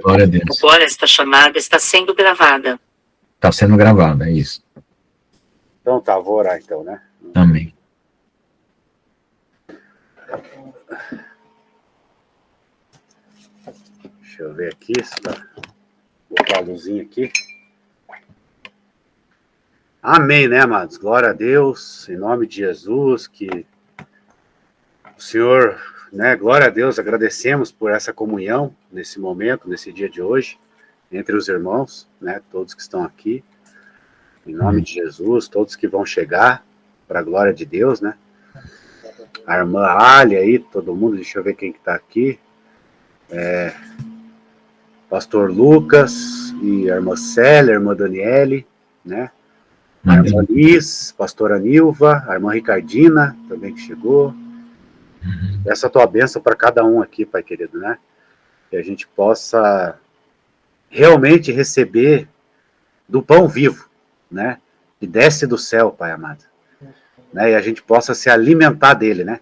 Glória a Deus. Agora esta chamada está sendo gravada. Está sendo gravada, é isso. Então tá, vou orar então, né? Amém. Deixa eu ver aqui, vou botar a luzinha aqui. Amém, né, amados? Glória a Deus, em nome de Jesus, que o Senhor, né, glória a Deus, agradecemos por essa comunhão nesse momento, nesse dia de hoje, entre os irmãos, né, todos que estão aqui, em nome de Jesus, todos que vão chegar, para a glória de Deus, né? A irmã Ali aí, todo mundo, deixa eu ver quem que tá aqui. Pastor Lucas e a irmã Célia, a irmã Daniele, né? A irmã Liz, pastora Nilva, a irmã Ricardina, também que chegou. Essa tua bênção para cada um aqui, Pai querido, né? Que a gente possa realmente receber do pão vivo, né? Que desce do céu, Pai amado. Né? E a gente possa se alimentar dele, né?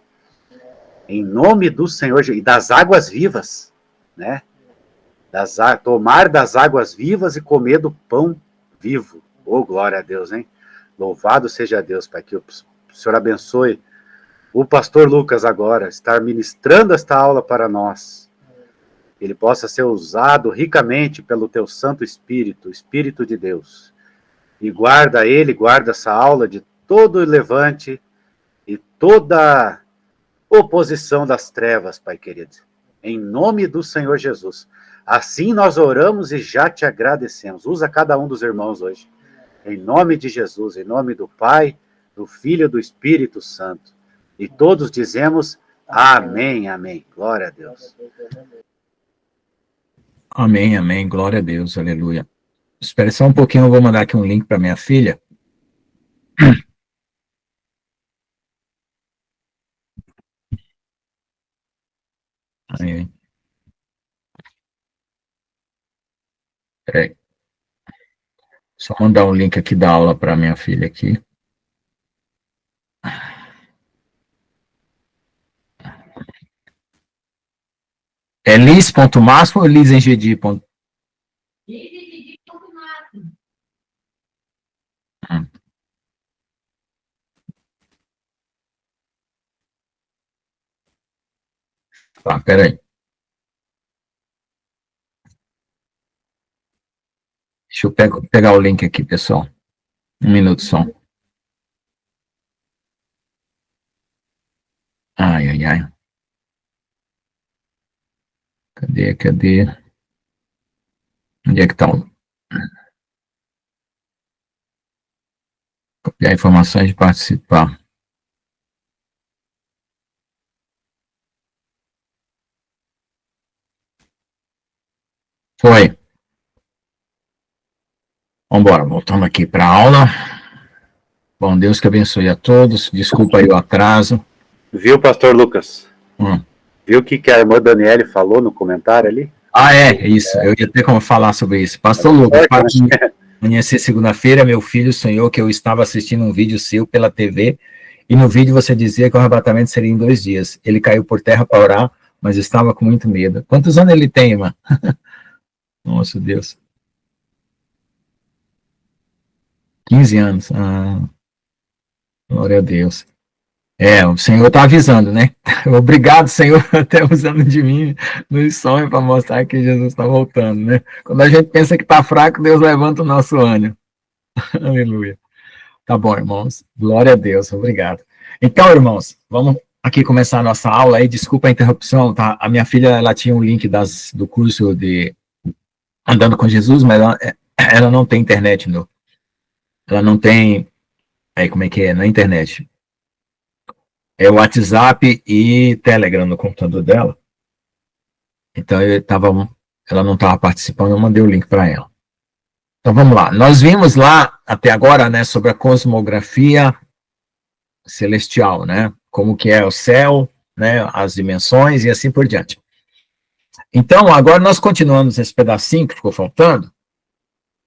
Em nome do Senhor, e das águas vivas, né? Tomar das águas vivas e comer do pão vivo. Oh, glória a Deus, hein? Louvado seja Deus, Pai, que o Senhor abençoe o pastor Lucas agora, estar ministrando esta aula para nós. Ele possa ser usado ricamente pelo teu Santo Espírito, Espírito de Deus. E guarda ele, guarda essa aula de todo levante e toda oposição das trevas, Pai querido. Em nome do Senhor Jesus. Assim nós oramos e já te agradecemos. Usa cada um dos irmãos hoje. Em nome de Jesus, em nome do Pai, do Filho e do Espírito Santo. E todos dizemos amém, amém. Glória a Deus. Amém, amém. Glória a Deus, aleluia. Espere só um pouquinho, eu vou mandar aqui um link para minha filha. Aí. Peraí. Só mandar um link aqui da aula para minha filha aqui. É liz.máximo ou lizengedi? Tá, peraí. Deixa eu pegar o link aqui, pessoal. Um minuto só. Ai, ai, ai. Cadê? Onde é que tá o... Copiar informações de participar. Foi. Vamos embora, voltando aqui para a aula. Bom, Deus que abençoe a todos. Desculpa aí o atraso. Viu, pastor Lucas? Viu o que a irmã Daniele falou no comentário ali? Ah, é, isso. Eu ia ter como falar sobre isso. Pastor Lucas, amanhecer segunda-feira, meu filho sonhou que eu estava assistindo um vídeo seu pela TV e no vídeo você dizia que o arrebatamento seria em 2 dias. Ele caiu por terra para orar, mas estava com muito medo. Quantos anos ele tem, irmã? Nossa, Deus. 15 anos. Ah, glória a Deus. O Senhor está avisando, né? Obrigado, Senhor, até usando de mim nos sonhos para mostrar que Jesus está voltando, né? Quando a gente pensa que está fraco, Deus levanta o nosso ânimo. Aleluia. Tá bom, irmãos. Glória a Deus, obrigado. Então, irmãos, vamos aqui começar a nossa aula aí. Desculpa a interrupção, tá? A minha filha, ela tinha um link do curso de Andando com Jesus, mas ela não tem internet, ela não tem... como é que é? Na internet. É o WhatsApp e Telegram no computador dela. Então, ela não estava participando, eu mandei o link para ela. Então, vamos lá. Nós vimos lá, até agora, né, sobre a cosmografia celestial, né? Como que é o céu, né, as dimensões e assim por diante. Então, agora nós continuamos esse pedacinho que ficou faltando.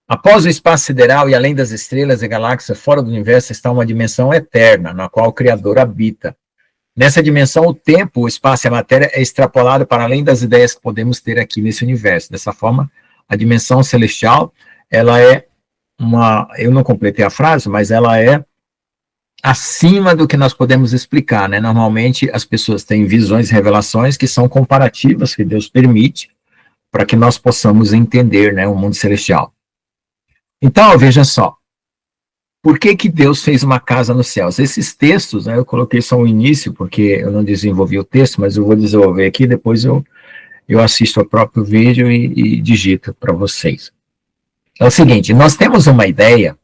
Após o espaço sideral e além das estrelas e galáxias fora do universo está uma dimensão eterna, na qual o Criador habita. Nessa dimensão, o tempo, o espaço e a matéria é extrapolado para além das ideias que podemos ter aqui nesse universo. Dessa forma, a dimensão celestial, ela é eu não completei a frase, mas ela é acima do que nós podemos explicar, né? Normalmente, as pessoas têm visões e revelações que são comparativas, que Deus permite, para que nós possamos entender, né, o mundo celestial. Então, veja só, por que que Deus fez uma casa nos céus? Esses textos, né, eu coloquei só o início, porque eu não desenvolvi o texto, mas eu vou desenvolver aqui, depois eu assisto ao próprio vídeo e digito para vocês. É o seguinte, nós temos uma ideia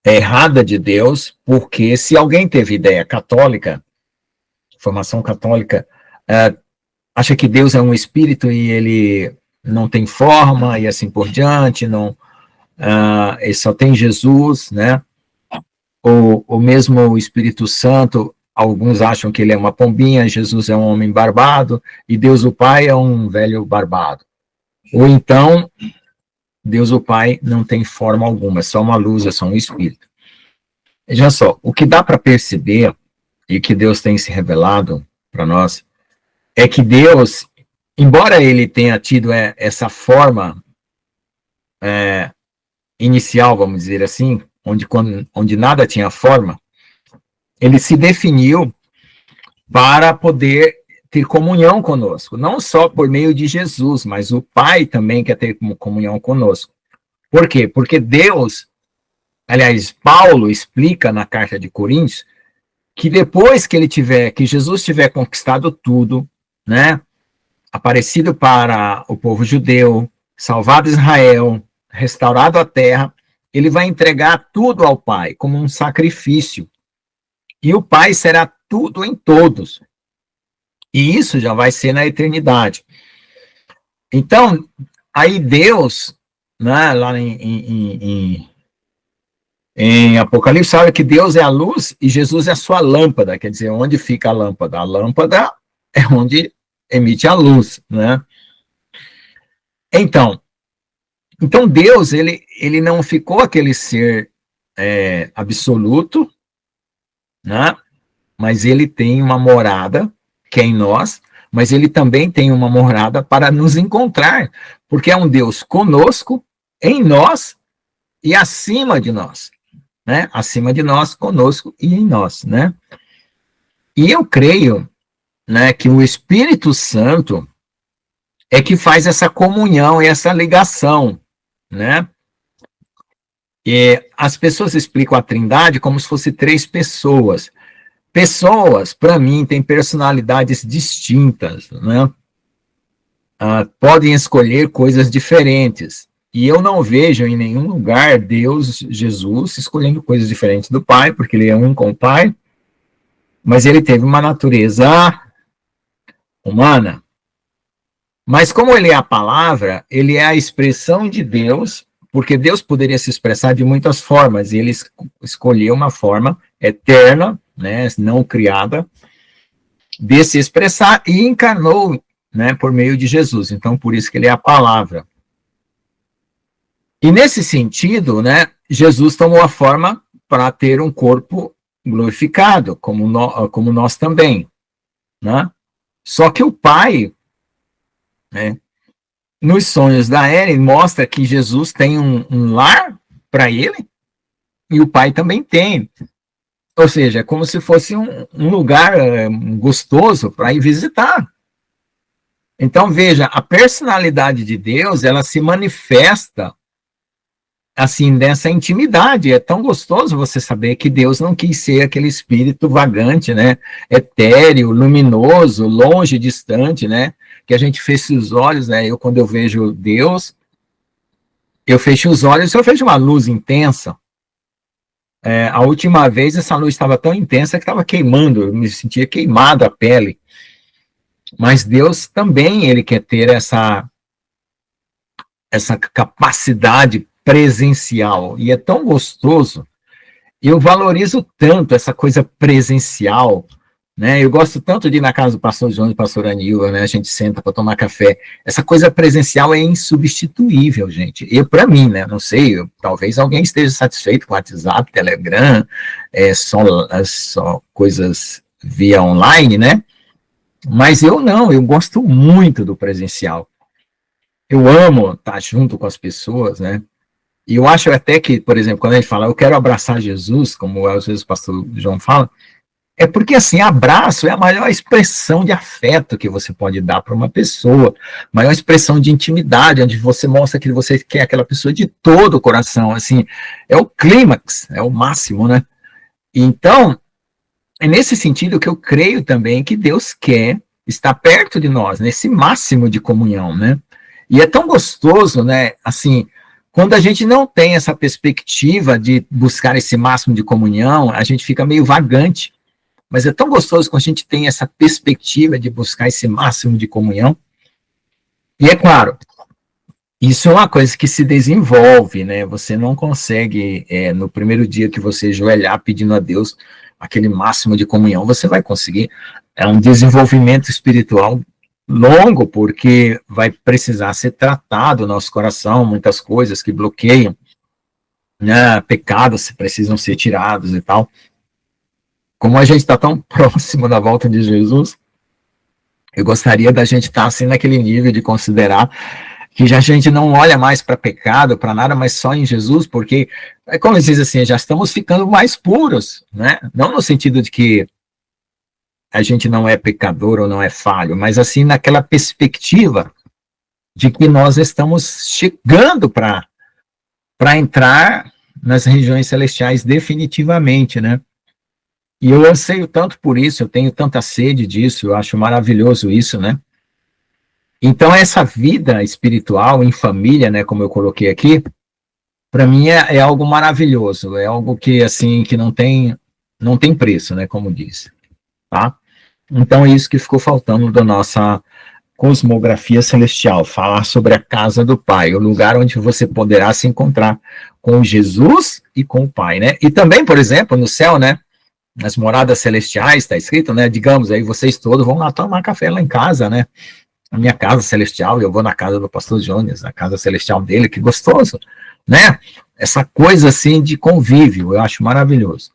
errada de Deus, porque se alguém teve ideia católica, formação católica, acha que Deus é um espírito e ele não tem forma e assim por diante, ele só tem Jesus, né? Ou mesmo o Espírito Santo, alguns acham que ele é uma pombinha, Jesus é um homem barbado e Deus o Pai é um velho barbado. Ou então, Deus o Pai não tem forma alguma, é só uma luz, é só um espírito. Veja só, o que dá para perceber e que Deus tem se revelado para nós é que Deus, embora ele tenha tido essa forma inicial, vamos dizer assim, onde nada tinha forma, ele se definiu para poder ter comunhão conosco, não só por meio de Jesus, mas o Pai também quer ter comunhão conosco. Por quê? Porque Deus, aliás, Paulo explica na carta de Coríntios, que depois que Jesus tiver conquistado tudo, né, aparecido para o povo judeu, salvado Israel, restaurado a terra, ele vai entregar tudo ao Pai, como um sacrifício. E o Pai será tudo em todos. E isso já vai ser na eternidade. Então, aí Deus, né, lá em Apocalipse, fala que Deus é a luz e Jesus é a sua lâmpada. Quer dizer, onde fica a lâmpada? A lâmpada é onde emite a luz, né? Então Deus, ele não ficou aquele ser absoluto, né? Mas ele tem uma morada, que é em nós, mas ele também tem uma morada para nos encontrar, porque é um Deus conosco, em nós e acima de nós, né? Acima de nós, conosco e em nós, né? E eu creio, né, que o Espírito Santo é que faz essa comunhão e essa ligação, né? E as pessoas explicam a Trindade como se fosse 3 pessoas. Pessoas, para mim, têm personalidades distintas, né? Podem escolher coisas diferentes. E eu não vejo em nenhum lugar Deus, Jesus, escolhendo coisas diferentes do Pai, porque ele é um com o Pai, mas ele teve uma natureza humana. Mas como ele é a palavra, ele é a expressão de Deus, porque Deus poderia se expressar de muitas formas, e ele escolheu uma forma eterna, né, não criada, de se expressar, e encarnou, né, por meio de Jesus. Então, por isso que ele é a palavra. E nesse sentido, né, Jesus tomou a forma para ter um corpo glorificado, como nós também, né? Só que o Pai, né, nos sonhos da Ellen, mostra que Jesus tem um lar para ele, e o Pai também tem. Ou seja, é como se fosse um lugar gostoso para ir visitar. Então, veja, a personalidade de Deus, ela se manifesta assim, dessa intimidade. É tão gostoso você saber que Deus não quis ser aquele espírito vagante, né, etéreo, luminoso, longe, distante, né, que a gente fecha os olhos, né, quando eu vejo Deus, eu fecho os olhos, eu vejo uma luz intensa. A última vez essa luz estava tão intensa que estava queimando, eu me sentia queimado a pele. Mas Deus também, ele quer ter essa capacidade presencial, e é tão gostoso. Eu valorizo tanto essa coisa presencial, né? Eu gosto tanto de ir na casa do pastor João e do pastor Anilva, né? A gente senta para tomar café. Essa coisa presencial é insubstituível, gente. E para mim, né? Não sei, talvez alguém esteja satisfeito com WhatsApp, Telegram, só coisas via online, né? Mas eu não, eu gosto muito do presencial. Eu amo estar junto com as pessoas, né? E eu acho até que, por exemplo, quando a gente fala, eu quero abraçar Jesus, como às vezes o pastor João fala, é porque, assim, abraço é a maior expressão de afeto que você pode dar para uma pessoa, maior expressão de intimidade, onde você mostra que você quer aquela pessoa de todo o coração, assim, é o clímax, é o máximo, né? Então, é nesse sentido que eu creio também que Deus quer estar perto de nós, nesse máximo de comunhão, né? E é tão gostoso, né, assim, quando a gente não tem essa perspectiva de buscar esse máximo de comunhão, a gente fica meio vagante. Mas é tão gostoso quando a gente tem essa perspectiva de buscar esse máximo de comunhão. E é claro, isso é uma coisa que se desenvolve, né? Você não consegue, no primeiro dia que você ajoelhar pedindo a Deus aquele máximo de comunhão, você vai conseguir. É um desenvolvimento espiritual longo, porque vai precisar ser tratado o nosso coração, muitas coisas que bloqueiam, né? Pecados precisam ser tirados e tal. Como a gente está tão próximo da volta de Jesus, eu gostaria da gente estar assim naquele nível de considerar que já a gente não olha mais para pecado, para nada, mas só em Jesus, porque, como diz assim, já estamos ficando mais puros, né? Não no sentido de que a gente não é pecador ou não é falho, mas assim naquela perspectiva de que nós estamos chegando para entrar nas regiões celestiais definitivamente, né? E eu anseio tanto por isso, eu tenho tanta sede disso, eu acho maravilhoso isso, né? Então, essa vida espiritual em família, né, como eu coloquei aqui, para mim é algo maravilhoso, é algo que, assim, que não tem preço, né, como diz, tá? Então, é isso que ficou faltando da nossa cosmografia celestial, falar sobre a casa do Pai, o lugar onde você poderá se encontrar com Jesus e com o Pai, né? E também, por exemplo, no céu, né, nas moradas celestiais, está escrito, né? Digamos, aí vocês todos vão lá tomar café lá em casa, né? A minha casa celestial, eu vou na casa do pastor Jones, na casa celestial dele, que gostoso, né? Essa coisa assim de convívio, eu acho maravilhoso,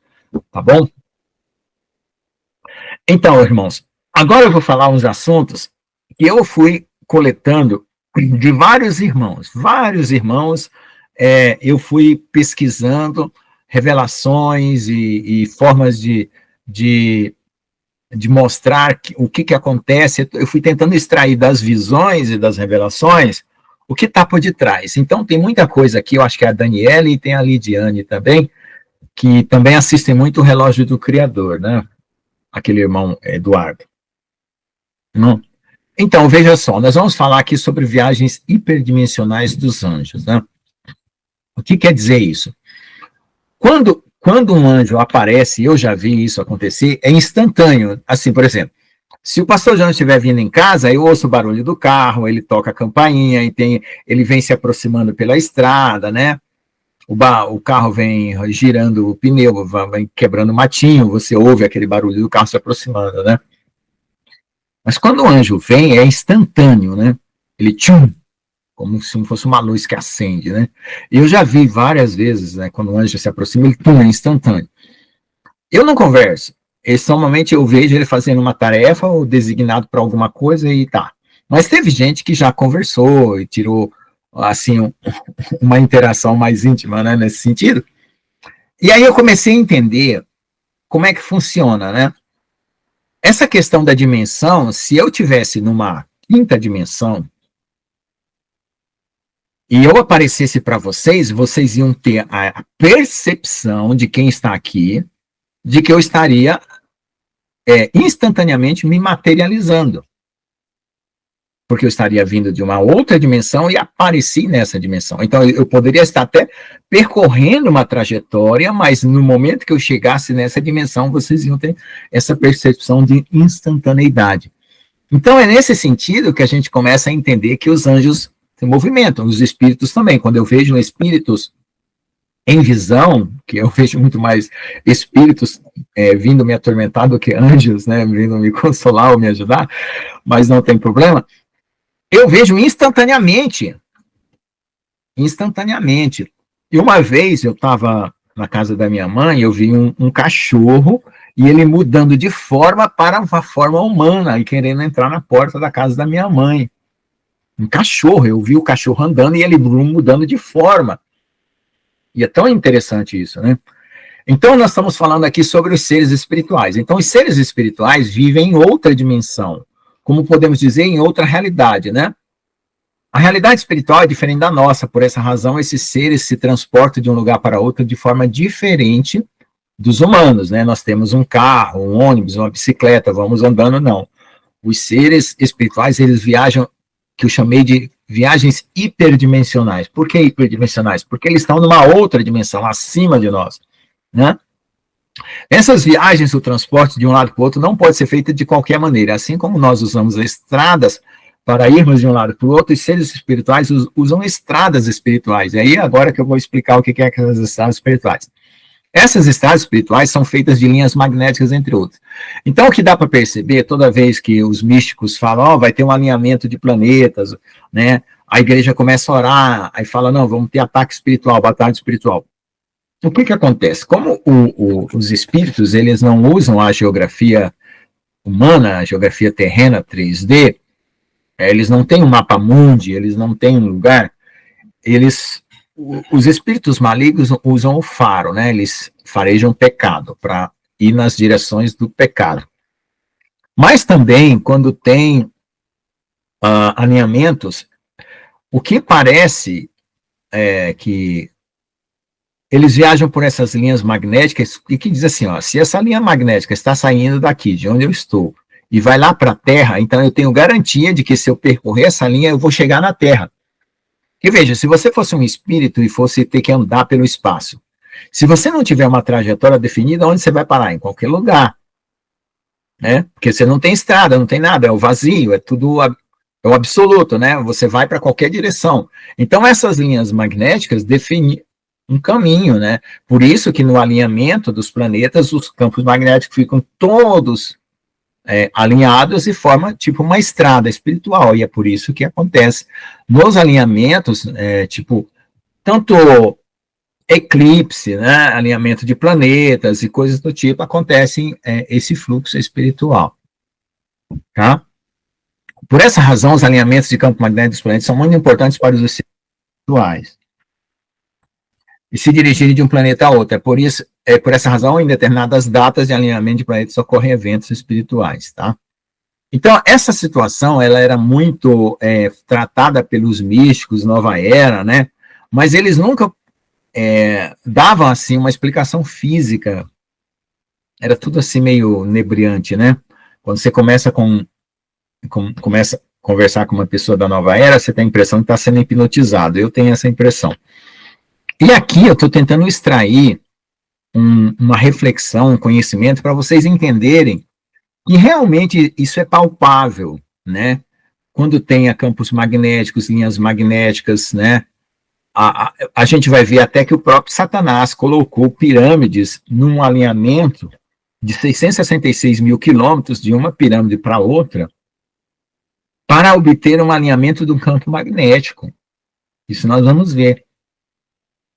tá bom? Então, irmãos, agora eu vou falar uns assuntos que eu fui coletando de vários irmãos, eu fui pesquisando revelações e formas de mostrar o que acontece. Eu fui tentando extrair das visões e das revelações o que está por detrás. Então, tem muita coisa aqui, eu acho que é a Daniela e tem a Lidiane também, que também assistem muito o Relógio do Criador, né? Aquele irmão Eduardo. Não? Então, veja só, nós vamos falar aqui sobre viagens hiperdimensionais dos anjos, né? O que quer dizer isso? Quando um anjo aparece, eu já vi isso acontecer, é instantâneo. Assim, por exemplo, se o pastor João estiver vindo em casa, eu ouço o barulho do carro, ele toca a campainha, ele vem se aproximando pela estrada, né? O carro vem girando o pneu, vai quebrando o matinho, você ouve aquele barulho do carro se aproximando, né? Mas quando o anjo vem, é instantâneo, né? Ele tchum, como se fosse uma luz que acende, né? Eu já vi várias vezes, né, quando o anjo se aproxima, ele pum, é instantâneo. Eu não converso. Normalmente eu vejo ele fazendo uma tarefa ou designado para alguma coisa e tá. Mas teve gente que já conversou e tirou, assim, uma interação mais íntima, né, nesse sentido. E aí eu comecei a entender como é que funciona, né? Essa questão da dimensão, se eu tivesse numa quinta dimensão, e eu aparecesse para vocês, vocês iam ter a percepção de quem está aqui, de que eu estaria instantaneamente me materializando. Porque eu estaria vindo de uma outra dimensão e apareci nessa dimensão. Então, eu poderia estar até percorrendo uma trajetória, mas no momento que eu chegasse nessa dimensão, vocês iam ter essa percepção de instantaneidade. Então, é nesse sentido que a gente começa a entender que os anjos se movimentam, os espíritos também. Quando eu vejo espíritos em visão, que eu vejo muito mais espíritos vindo me atormentar do que anjos, né, vindo me consolar ou me ajudar, mas não tem problema, eu vejo instantaneamente. E uma vez eu estava na casa da minha mãe, eu vi um cachorro e ele mudando de forma para uma forma humana e querendo entrar na porta da casa da minha mãe. Um cachorro, eu vi o cachorro andando e ele mudando de forma. E é tão interessante isso, né? Então, nós estamos falando aqui sobre os seres espirituais. Então, os seres espirituais vivem em outra dimensão, como podemos dizer, em outra realidade, né? A realidade espiritual é diferente da nossa, por essa razão, esses seres se transportam de um lugar para outro de forma diferente dos humanos, né? Nós temos um carro, um ônibus, uma bicicleta, vamos andando, não. Os seres espirituais, eles viajam, que eu chamei de viagens hiperdimensionais. Por que hiperdimensionais? Porque eles estão numa outra dimensão, acima de nós, né? Essas viagens, o transporte de um lado para o outro, não pode ser feito de qualquer maneira. Assim como nós usamos estradas para irmos de um lado para o outro, os seres espirituais usam estradas espirituais. E aí, agora que eu vou explicar o que é essas estradas espirituais. Essas estradas espirituais são feitas de linhas magnéticas, entre outros. Então, o que dá para perceber, toda vez que os místicos falam, vai ter um alinhamento de planetas, né? A igreja começa a orar, aí fala, não, vamos ter ataque espiritual, batalha espiritual. O que acontece? Como os espíritos, eles não usam a geografia humana, a geografia terrena 3D, eles não têm um mapa mundi, eles não têm um lugar, os espíritos malignos usam o faro, né? Eles farejam pecado para ir nas direções do pecado. Mas também, quando tem alinhamentos, o que parece é que eles viajam por essas linhas magnéticas e que diz assim, ó, se essa linha magnética está saindo daqui, de onde eu estou, e vai lá para a Terra, então eu tenho garantia de que se eu percorrer essa linha, eu vou chegar na Terra. E veja, se você fosse um espírito e fosse ter que andar pelo espaço, se você não tiver uma trajetória definida, onde você vai parar? Em qualquer lugar, né? Porque você não tem estrada, não tem nada, é o vazio, é tudo, é o absoluto, né? Você vai para qualquer direção. Então, essas linhas magnéticas definem um caminho, né? Por isso que no alinhamento dos planetas, os campos magnéticos ficam todos alinhados e forma tipo uma estrada espiritual, e é por isso que acontece nos alinhamentos, tipo, tanto eclipse, né, alinhamento de planetas e coisas do tipo, acontecem esse fluxo espiritual, tá? Por essa razão, os alinhamentos de campo magnético dos planetas são muito importantes para os espirituais e se dirigirem de um planeta a outro. Por essa razão, em determinadas datas de alinhamento de planetas ocorrem eventos espirituais, tá? Então, essa situação, ela era muito tratada pelos místicos, Nova Era, né? Mas eles nunca davam, assim, uma explicação física. Era tudo assim meio nebriante, né? Quando você começa começa a conversar com uma pessoa da Nova Era, você tem a impressão que está sendo hipnotizado. Eu tenho essa impressão. E aqui eu estou tentando extrair uma reflexão, um conhecimento, para vocês entenderem que realmente isso é palpável, né? Quando tem campos magnéticos, linhas magnéticas, né? A gente vai ver até que o próprio Satanás colocou pirâmides num alinhamento de 666 mil quilômetros de uma pirâmide para outra, para obter um alinhamento do campo magnético. Isso nós vamos ver.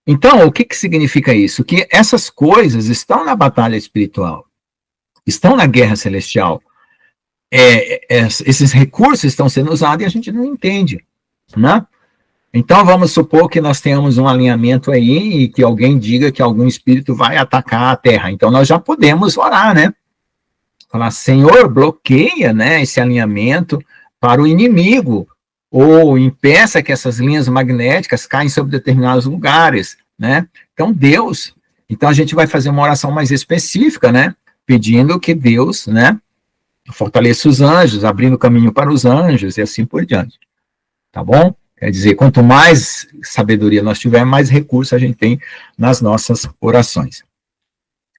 Então, o que significa isso? Que essas coisas estão na batalha espiritual, estão na guerra celestial. Esses recursos estão sendo usados e a gente não entende, né? Então, vamos supor que nós tenhamos um alinhamento aí e que alguém diga que algum espírito vai atacar a Terra. Então, nós já podemos orar, né? Falar, Senhor, bloqueia, né, esse alinhamento para o inimigo, ou impeça que essas linhas magnéticas caem sobre determinados lugares, né? Então, Deus, então a gente vai fazer uma oração mais específica, né? Pedindo que Deus, né, fortaleça os anjos, abrindo caminho para os anjos e assim por diante. Tá bom? Quer dizer, quanto mais sabedoria nós tivermos, mais recursos a gente tem nas nossas orações.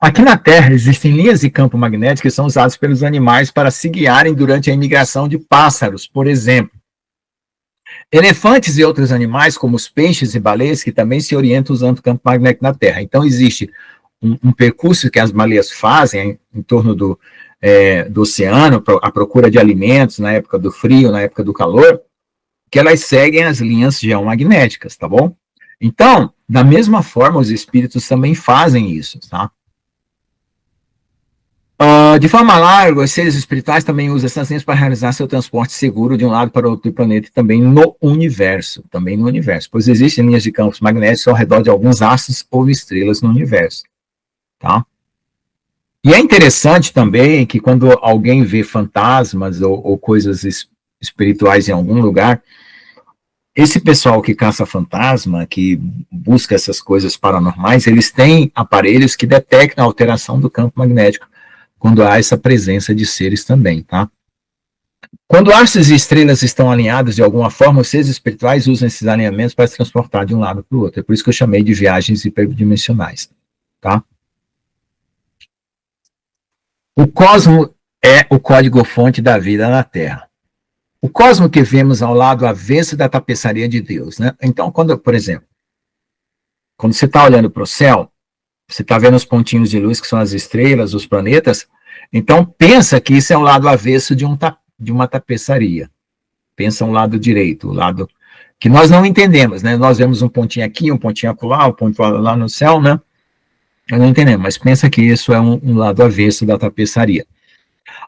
Aqui na Terra existem linhas de campo magnético que são usadas pelos animais para se guiarem durante a imigração de pássaros, por exemplo. Elefantes e outros animais, como os peixes e baleias, que também se orientam usando o campo magnético na Terra. Então, existe um percurso que as baleias fazem em torno do oceano, à procura de alimentos, na época do frio, na época do calor, que elas seguem as linhas geomagnéticas, tá bom? Então, Da mesma forma, os espíritos também fazem isso, tá? De forma larga, os seres espirituais também usam essas linhas para realizar seu transporte seguro de um lado para outro do planeta e também no universo, pois existem linhas de campos magnéticos ao redor de alguns astros ou estrelas no universo, tá? E é interessante também que quando alguém vê fantasmas ou coisas espirituais em algum lugar, esse pessoal que caça fantasma, que busca essas coisas paranormais, eles têm aparelhos que detectam a alteração do campo magnético quando há essa presença de seres também, tá? Quando astros e estrelas estão alinhados de alguma forma, os seres espirituais usam esses alinhamentos para se transportar de um lado para o outro. É por isso que eu chamei de viagens hiperdimensionais, tá? O cosmo é o código-fonte da vida na Terra. O cosmo que vemos ao lado avesso da tapeçaria de Deus, né? Então, por exemplo, quando você está olhando para o céu, você está vendo os pontinhos de luz que são as estrelas, os planetas, então pensa que isso é o lado avesso de uma tapeçaria. Pensa um lado direito, o lado que nós não entendemos, né? Nós vemos um pontinho aqui, um pontinho acolá, um pontinho lá no céu, né? Nós não entendemos, mas pensa que isso é um lado avesso da tapeçaria.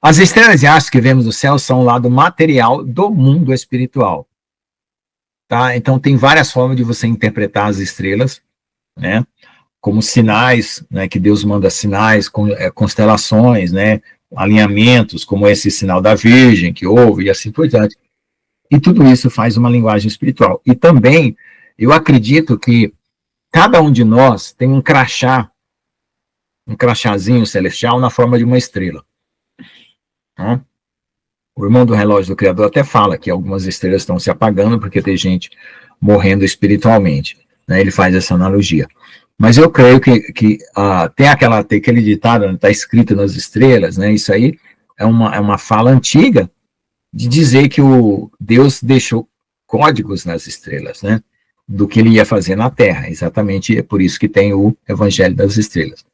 As estrelas e astros que vemos no céu são o lado material do mundo espiritual. Tá? Então tem várias formas de você interpretar as estrelas, né? Como sinais, né, que Deus manda sinais, constelações, né, alinhamentos, como esse sinal da Virgem que houve, e assim por diante. E tudo isso faz uma linguagem espiritual. E também, eu acredito que cada um de nós tem um crachazinho celestial na forma de uma estrela. Tá? O irmão do relógio do Criador até fala que algumas estrelas estão se apagando porque tem gente morrendo espiritualmente. Né? Ele faz essa analogia. Mas eu creio que tem aquele ditado, está escrito nas estrelas, né? Isso aí é uma fala antiga de dizer que Deus deixou códigos nas estrelas, né? Do que ele ia fazer na Terra. Exatamente é por isso que tem o Evangelho das Estrelas.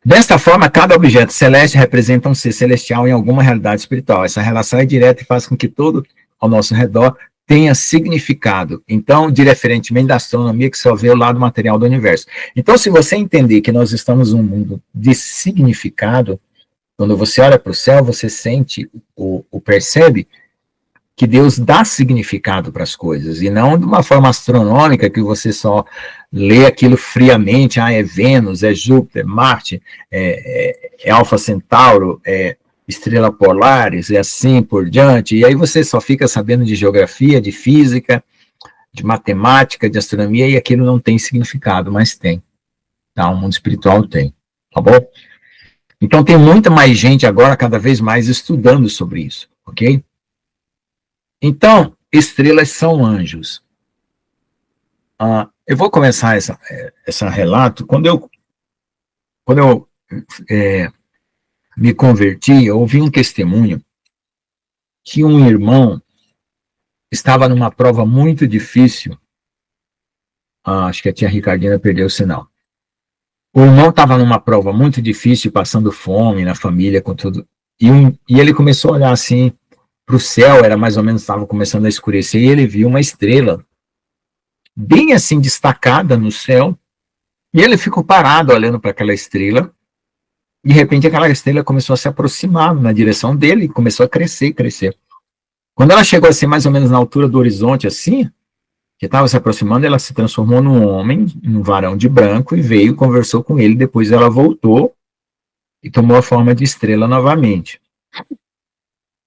Dessa forma, cada objeto celeste representa um ser celestial em alguma realidade espiritual. Essa relação é direta e faz com que todo ao nosso redor tenha significado. Então, diferentemente da astronomia, que só vê o lado material do universo. Então, se você entender que nós estamos num mundo de significado, quando você olha para o céu, você sente ou percebe que Deus dá significado para as coisas, e não de uma forma astronômica, que você só lê aquilo friamente, é Vênus, é Júpiter, Marte, é Alfa Centauro, estrela polares, e assim por diante, e aí você só fica sabendo de geografia, de física, de matemática, de astronomia, e aquilo não tem significado, mas tem. Tá? O mundo espiritual tem, tá bom? Então tem muita mais gente agora, cada vez mais, estudando sobre isso, ok? Então, estrelas são anjos. Eu vou começar esse relato, quando eu me converti, eu ouvi um testemunho que um irmão estava numa prova muito difícil. Acho que a tia Ricardina perdeu o sinal. O irmão estava numa prova muito difícil, passando fome na família, com tudo. E ele começou a olhar assim para o céu, era mais ou menos, estava começando a escurecer, e ele viu uma estrela bem assim destacada no céu, e ele ficou parado olhando para aquela estrela. De repente, aquela estrela começou a se aproximar na direção dele, e começou a crescer, crescer. Quando ela chegou assim, mais ou menos na altura do horizonte, assim, que estava se aproximando, ela se transformou num homem, num varão de branco, e veio, conversou com ele. Depois ela voltou e tomou a forma de estrela novamente.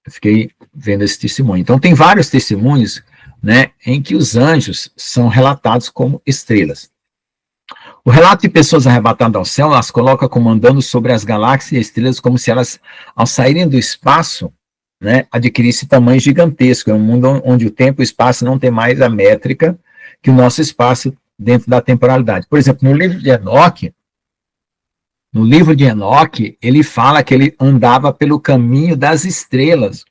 Eu fiquei vendo esse testemunho. Então, tem vários testemunhos, né, em que os anjos são relatados como estrelas. O relato de pessoas arrebatadas ao céu as coloca como andando sobre as galáxias e estrelas, como se elas, ao saírem do espaço, né, adquirissem tamanho gigantesco. É um mundo onde o tempo e o espaço não tem mais a métrica que o nosso espaço dentro da temporalidade. Por exemplo, no livro de Enoque, ele fala que ele andava pelo caminho das estrelas.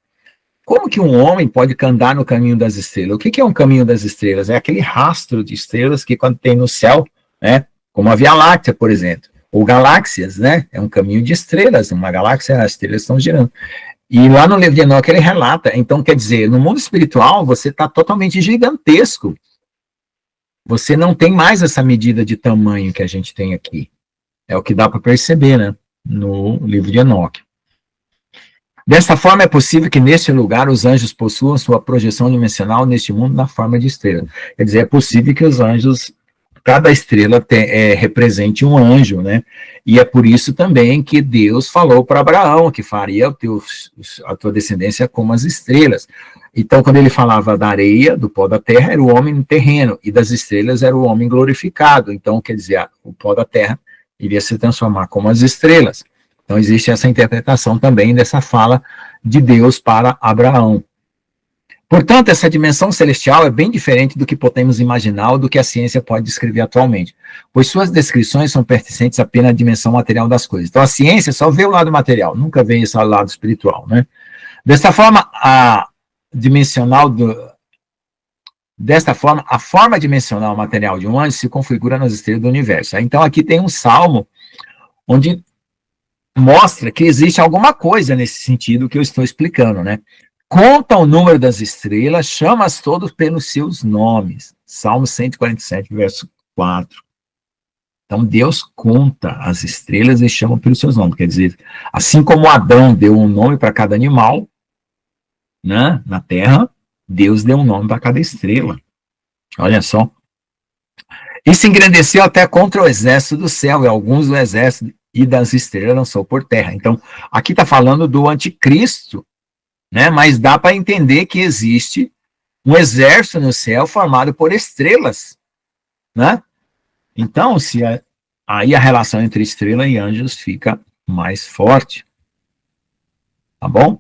Como que um homem pode andar no caminho das estrelas? O que é um caminho das estrelas? É aquele rastro de estrelas que quando tem no céu, né, como a Via Láctea, por exemplo, ou galáxias, né, é um caminho de estrelas, uma galáxia, as estrelas estão girando. E lá no livro de Enoque ele relata, então quer dizer, no mundo espiritual você está totalmente gigantesco. você não tem mais essa medida de tamanho que a gente tem aqui. É o que dá para perceber, né, no livro de Enoque. Dessa forma, é possível que neste lugar os anjos possuam sua projeção dimensional neste mundo na forma de estrela. Quer dizer, é possível que os anjos, cada estrela represente um anjo, né? E é por isso também que Deus falou para Abraão que faria a tua descendência como as estrelas. Então, quando ele falava da areia, do pó da terra, era o homem terreno, e das estrelas era o homem glorificado. Então, quer dizer, o pó da terra iria se transformar como as estrelas. Então, existe essa interpretação também dessa fala de Deus para Abraão. Portanto, essa dimensão celestial é bem diferente do que podemos imaginar ou do que a ciência pode descrever atualmente, pois suas descrições são pertencentes apenas à dimensão material das coisas. Então, a ciência só vê o lado material, nunca vê esse lado espiritual, né? Desta forma, a forma dimensional material de um anjo se configura nas estrelas do universo. Então, aqui tem um salmo onde mostra que existe alguma coisa nesse sentido que eu estou explicando, né? Conta o número das estrelas, chama-as todos pelos seus nomes. Salmo 147, verso 4. Então, Deus conta as estrelas e chama pelos seus nomes. Quer dizer, assim como Adão deu um nome para cada animal, né, na terra, Deus deu um nome para cada estrela. Olha só. E se engrandeceu até contra o exército do céu, e alguns do exército e das estrelas lançou por terra. Então, aqui está falando do anticristo, né? Mas dá para entender que existe um exército no céu formado por estrelas, né? Então, aí a relação entre estrela e anjos fica mais forte. Tá bom?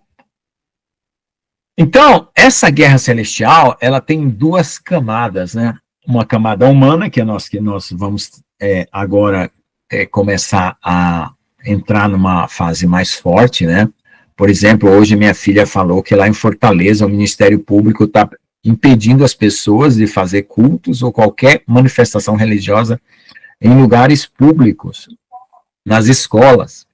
Então, essa guerra celestial, ela tem duas camadas, né? Uma camada humana, que nós vamos agora começar a entrar numa fase mais forte, né? Por exemplo, hoje minha filha falou que lá em Fortaleza o Ministério Público está impedindo as pessoas de fazer cultos ou qualquer manifestação religiosa em lugares públicos, nas escolas,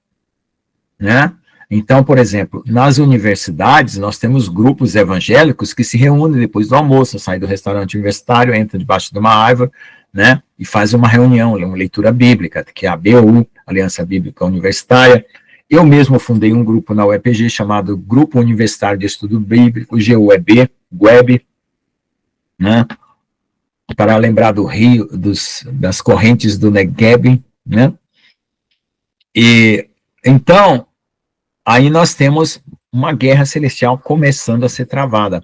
né? Então, por exemplo, nas universidades, nós temos grupos evangélicos que se reúnem depois do almoço, saem do restaurante universitário, entram debaixo de uma árvore, né, e faz uma reunião, uma leitura bíblica, que é a ABU, Aliança Bíblica Universitária. Eu mesmo fundei um grupo na UEPG chamado Grupo Universitário de Estudo Bíblico, GUEB, né, para lembrar do rio, das correntes do Negueb, né, e então, aí nós temos uma guerra celestial começando a ser travada.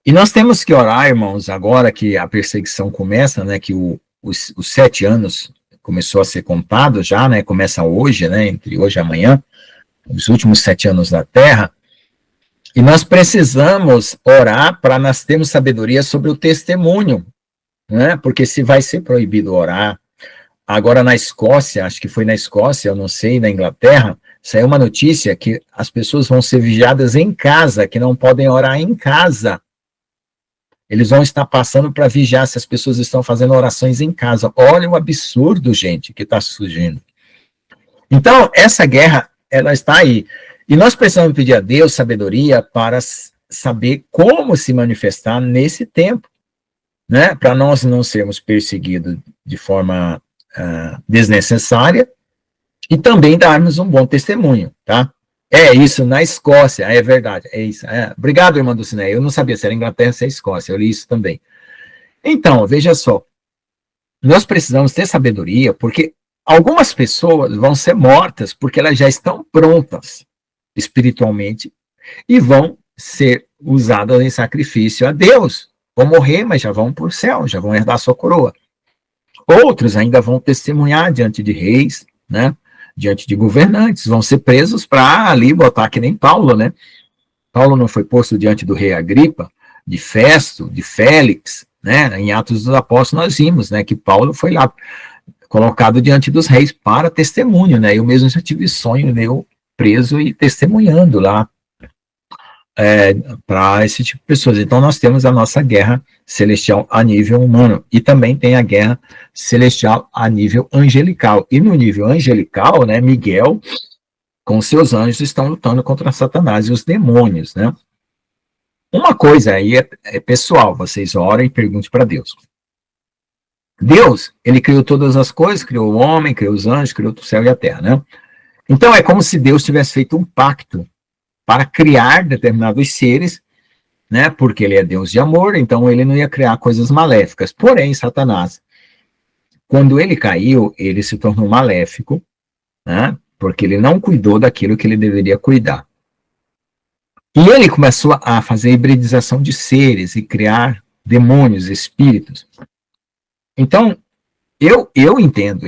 E nós temos que orar, irmãos, agora que a perseguição começa, né, que os 7 anos começou a ser contado já, né, começa hoje, né, entre hoje e amanhã, os últimos 7 anos da Terra, e nós precisamos orar para nós termos sabedoria sobre o testemunho, né, porque se vai ser proibido orar, agora na Escócia, acho que foi na Escócia, eu não sei, na Inglaterra, saiu uma notícia que as pessoas vão ser vigiadas em casa, que não podem orar em casa. Eles vão estar passando para vigiar se as pessoas estão fazendo orações em casa. Olha o absurdo, gente, que está surgindo. Então, essa guerra, ela está aí. E nós precisamos pedir a Deus sabedoria para saber como se manifestar nesse tempo, né? Para nós não sermos perseguidos de forma desnecessária e também darmos um bom testemunho, tá? É isso, na Escócia, é verdade, é isso. Obrigado, irmã Dulcinea, eu não sabia se era Inglaterra ou se é Escócia, eu li isso também. Então, veja só, nós precisamos ter sabedoria, porque algumas pessoas vão ser mortas porque elas já estão prontas espiritualmente e vão ser usadas em sacrifício a Deus. Vão morrer, mas já vão para o céu, já vão herdar sua coroa. Outros ainda vão testemunhar diante de reis, né? Diante de governantes, vão ser presos para ali botar que nem Paulo, né? Paulo não foi posto diante do rei Agripa, de Festo, de Félix, né? Em Atos dos Apóstolos nós vimos, né, que Paulo foi lá colocado diante dos reis para testemunho, né? Eu mesmo já tive sonho, né, eu preso e testemunhando lá para esse tipo de pessoas. Então nós temos a nossa guerra celestial a nível humano e também tem a guerra celestial a nível angelical. E no nível angelical, né, Miguel com seus anjos estão lutando contra Satanás e os demônios, né? Uma coisa aí é pessoal, vocês orem e perguntem para Deus. Deus, ele criou todas as coisas, criou o homem, criou os anjos, criou o céu e a terra, né? Então é como se Deus tivesse feito um pacto para criar determinados seres, né? Porque ele é Deus de amor, então ele não ia criar coisas maléficas. Porém, Satanás, quando ele caiu, ele se tornou maléfico, né? Porque ele não cuidou daquilo que ele deveria cuidar. E ele começou a fazer hibridização de seres e criar demônios, espíritos. Então, eu entendo,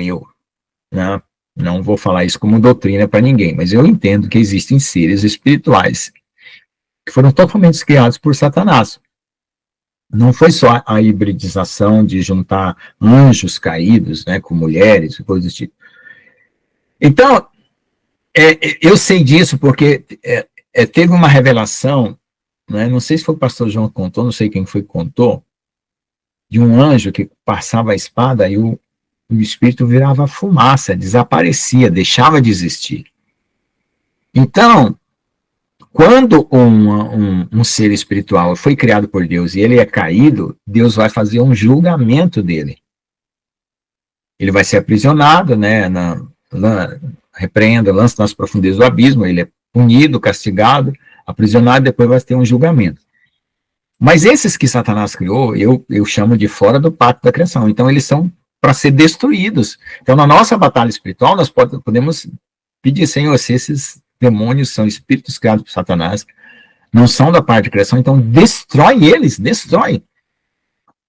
né? Não vou falar isso como doutrina para ninguém, mas eu entendo que existem seres espirituais que foram totalmente criados por Satanás. Não foi só a hibridização de juntar anjos caídos, né, com mulheres e coisas do tipo. Então, eu sei disso porque teve uma revelação, né, não sei se foi o pastor João que contou, não sei quem foi que contou, de um anjo que passava a espada e o espírito virava fumaça, desaparecia, deixava de existir. Então, quando um ser espiritual foi criado por Deus e ele é caído, Deus vai fazer um julgamento dele. Ele vai ser aprisionado, né, repreenda, lança nas profundezas do abismo, ele é punido, castigado, aprisionado, depois vai ter um julgamento. Mas esses que Satanás criou, eu chamo de fora do pacto da criação. Então, eles são para ser destruídos. Então, na nossa batalha espiritual, nós podemos pedir, Senhor, se esses demônios são espíritos criados por Satanás, não são da parte da criação, então destrói eles, destrói.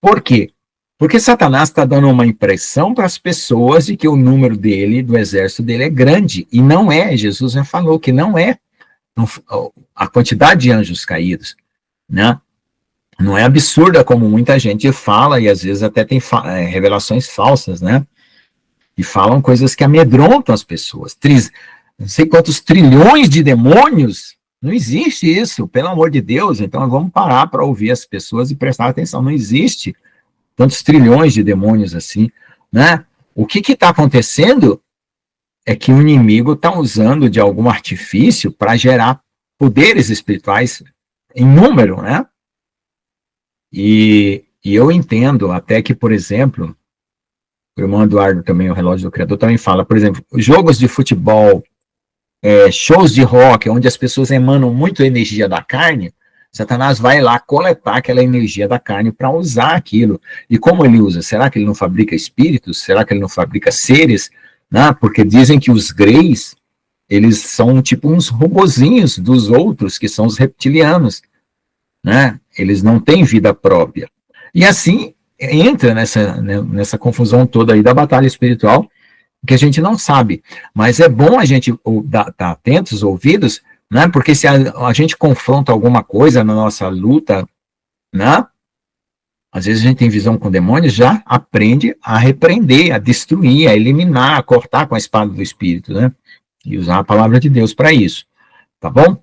Por quê? Porque Satanás está dando uma impressão para as pessoas de que o número dele, do exército dele, é grande, e não é. Jesus já falou que não é. A quantidade de anjos caídos, né? Não é absurda como muita gente fala, e às vezes até tem revelações falsas, né? E falam coisas que amedrontam as pessoas. Não sei quantos trilhões de demônios, não existe isso, pelo amor de Deus. Então vamos parar para ouvir as pessoas e prestar atenção. Não existe tantos trilhões de demônios assim, né? O que está acontecendo é que o inimigo está usando de algum artifício para gerar poderes espirituais em número, né? E eu entendo até que, por exemplo, o irmão Eduardo também, o Relógio do Criador, também fala, por exemplo, jogos de futebol, shows de rock, onde as pessoas emanam muito energia da carne, Satanás vai lá coletar aquela energia da carne para usar aquilo. E como ele usa? Será que ele não fabrica espíritos? Será que ele não fabrica seres? Né? Porque dizem que os greys, eles são tipo uns robozinhos dos outros, que são os reptilianos, né? Eles não têm vida própria. E assim entra nessa confusão toda aí da batalha espiritual, que a gente não sabe. Mas é bom a gente estar atentos, ouvidos, né? Porque se a gente confronta alguma coisa na nossa luta, né? Às vezes a gente tem visão com demônios, já aprende a repreender, a destruir, a eliminar, a cortar com a espada do Espírito, né? E usar a palavra de Deus para isso. Tá bom?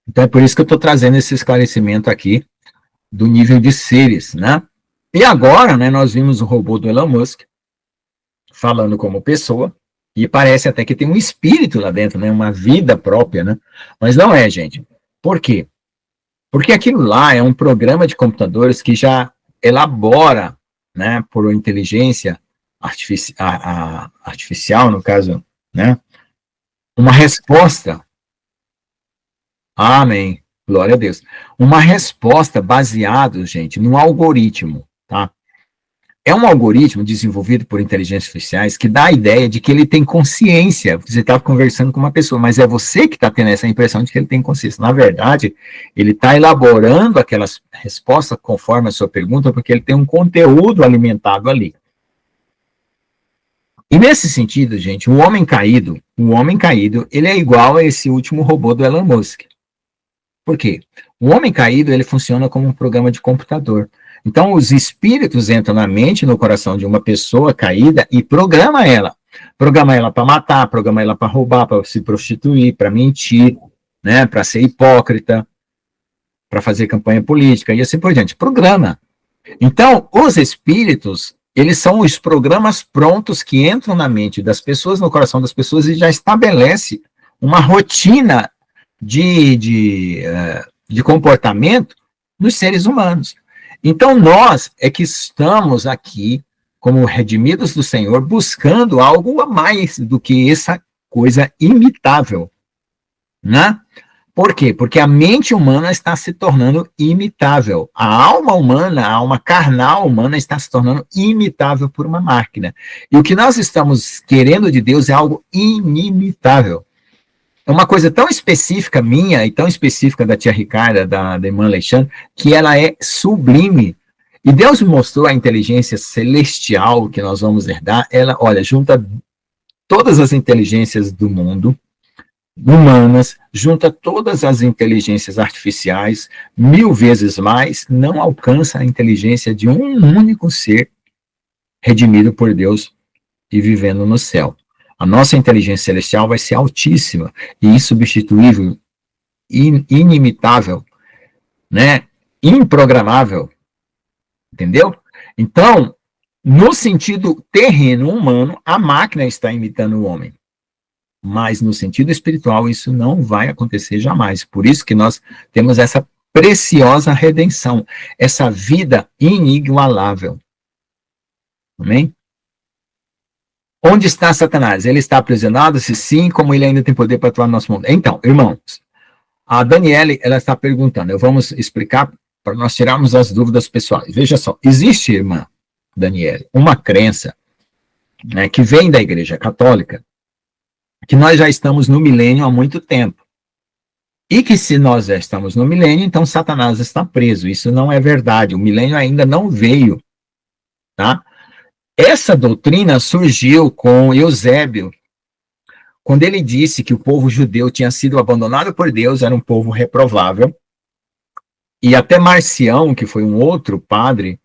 Então é por isso que eu estou trazendo esse esclarecimento aqui do nível de seres, né? E agora, né, nós vimos o robô do Elon Musk falando como pessoa, e parece até que tem um espírito lá dentro, né, uma vida própria, né? Mas não é, gente. Por quê? Porque aquilo lá é um programa de computadores que já elabora, né, por inteligência artificial, no caso, né, uma resposta. Amém. Glória a Deus. Uma resposta baseada, gente, num algoritmo, tá? É um algoritmo desenvolvido por inteligências artificiais que dá a ideia de que ele tem consciência. Você está conversando com uma pessoa, mas é você que está tendo essa impressão de que ele tem consciência. Na verdade, ele está elaborando aquelas respostas conforme a sua pergunta, porque ele tem um conteúdo alimentado ali. E nesse sentido, gente, o homem caído, ele é igual a esse último robô do Elon Musk. Por quê? O homem caído, ele funciona como um programa de computador. Então, os espíritos entram na mente, no coração de uma pessoa caída e programa ela. Programa ela para matar, programa ela para roubar, para se prostituir, para mentir, né, para ser hipócrita, para fazer campanha política e assim por diante. Programa. Então, os espíritos, eles são os programas prontos que entram na mente das pessoas, no coração das pessoas, e já estabelece uma rotina de comportamento nos seres humanos. Então, nós é que estamos aqui como redimidos do Senhor, buscando algo a mais do que essa coisa imitável, né? Por quê? Porque a mente humana está se tornando imitável. A alma humana, a alma carnal humana está se tornando imitável por uma máquina. E o que nós estamos querendo de Deus é algo inimitável. É uma coisa tão específica minha e tão específica da tia Ricarda, da irmã Alexandre, que ela é sublime. E Deus mostrou a inteligência celestial que nós vamos herdar. Ela, olha, junta todas as inteligências do mundo, humanas, junta todas as inteligências artificiais, 1000 vezes mais, não alcança a inteligência de um único ser redimido por Deus e vivendo no céu. A nossa inteligência celestial vai ser altíssima e insubstituível, inimitável, né? Improgramável, entendeu? Então, no sentido terreno humano, a máquina está imitando o homem. Mas no sentido espiritual isso não vai acontecer jamais. Por isso que nós temos essa preciosa redenção, essa vida inigualável. Amém? Onde está Satanás? Ele está aprisionado? Se sim, como ele ainda tem poder para atuar no nosso mundo? Então, irmãos, a Daniele, ela está perguntando, vamos explicar para nós tirarmos as dúvidas pessoais. Veja só, existe, irmã Daniele, uma crença, né, que vem da Igreja Católica, que nós já estamos no milênio há muito tempo. E que se nós já estamos no milênio, então Satanás está preso. Isso não é verdade. O milênio ainda não veio. Tá? Essa doutrina surgiu com Eusébio, quando ele disse que o povo judeu tinha sido abandonado por Deus, era um povo reprovável. E até Marcião, que foi um outro padre,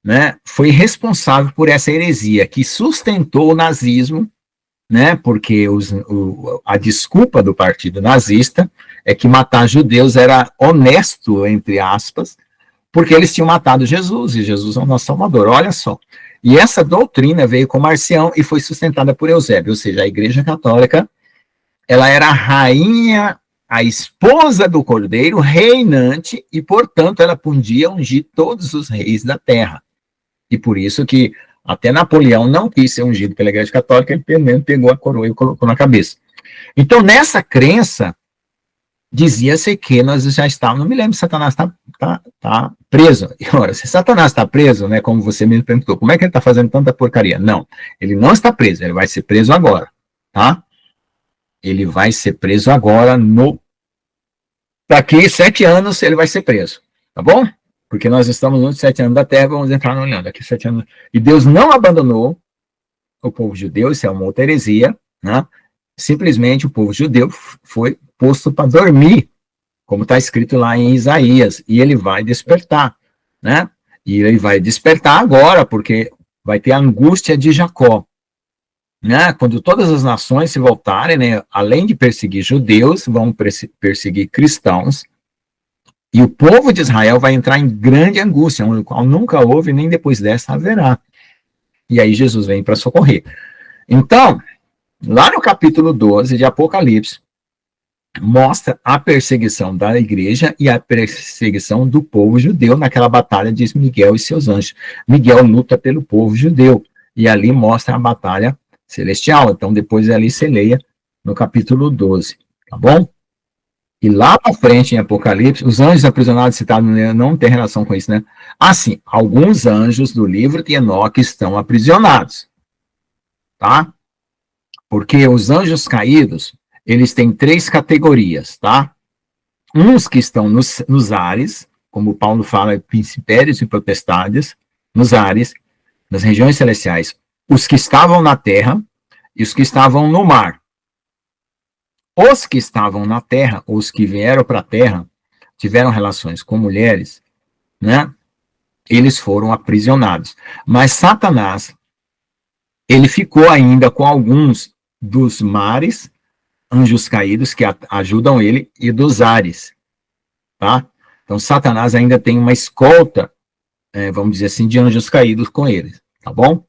né, foi responsável por essa heresia, que sustentou o nazismo, né, porque a desculpa do partido nazista é que matar judeus era honesto, entre aspas, porque eles tinham matado Jesus, e Jesus é o nosso Salvador, olha só. E essa doutrina veio com Marcião e foi sustentada por Eusébio, ou seja, a Igreja Católica, ela era a rainha, a esposa do Cordeiro, reinante, e, portanto, ela podia ungir todos os reis da terra. E por isso que até Napoleão não quis ser ungido pela Igreja Católica, ele primeiro pegou a coroa e colocou na cabeça. Então, nessa crença, dizia-se que nós já estávamos no milênio, Satanás está preso. E, ora, se Satanás está preso, né, como você mesmo perguntou, como é que ele está fazendo tanta porcaria? Não, ele não está preso, ele vai ser preso agora, tá? Ele vai ser preso agora, daqui 7 anos ele vai ser preso, tá bom? Porque nós estamos nos 7 anos da Terra, vamos entrar no milênio, daqui 7 anos. E Deus não abandonou o povo judeu, isso é uma outra heresia, né? Simplesmente o povo judeu foi posto para dormir, como está escrito lá em Isaías, e ele vai despertar, né? E ele vai despertar agora, porque vai ter a angústia de Jacó, né? Quando todas as nações se voltarem, né, além de perseguir judeus, vão perseguir cristãos, e o povo de Israel vai entrar em grande angústia, o qual nunca houve, nem depois dessa haverá. E aí Jesus vem para socorrer. Então, lá no capítulo 12 de Apocalipse, mostra a perseguição da igreja e a perseguição do povo judeu naquela batalha de Miguel e seus anjos. Miguel luta pelo povo judeu, e ali mostra a batalha celestial. Então, depois ali você leia no capítulo 12, tá bom? E lá para frente, em Apocalipse, os anjos aprisionados citados não tem relação com isso, né? Assim, alguns anjos do livro de Enoque estão aprisionados, tá? Porque os anjos caídos, eles têm 3 categorias, tá? Uns que estão nos ares, como Paulo fala, principérios e potestades, nos ares, nas regiões celestiais, os que estavam na terra e os que estavam no mar. Os que estavam na terra, os que vieram para a terra, tiveram relações com mulheres, né? Eles foram aprisionados. Mas Satanás, ele ficou ainda com alguns dos mares, anjos caídos que ajudam ele, e dos ares, tá? Então Satanás ainda tem uma escolta, vamos dizer assim, de anjos caídos com ele, tá bom?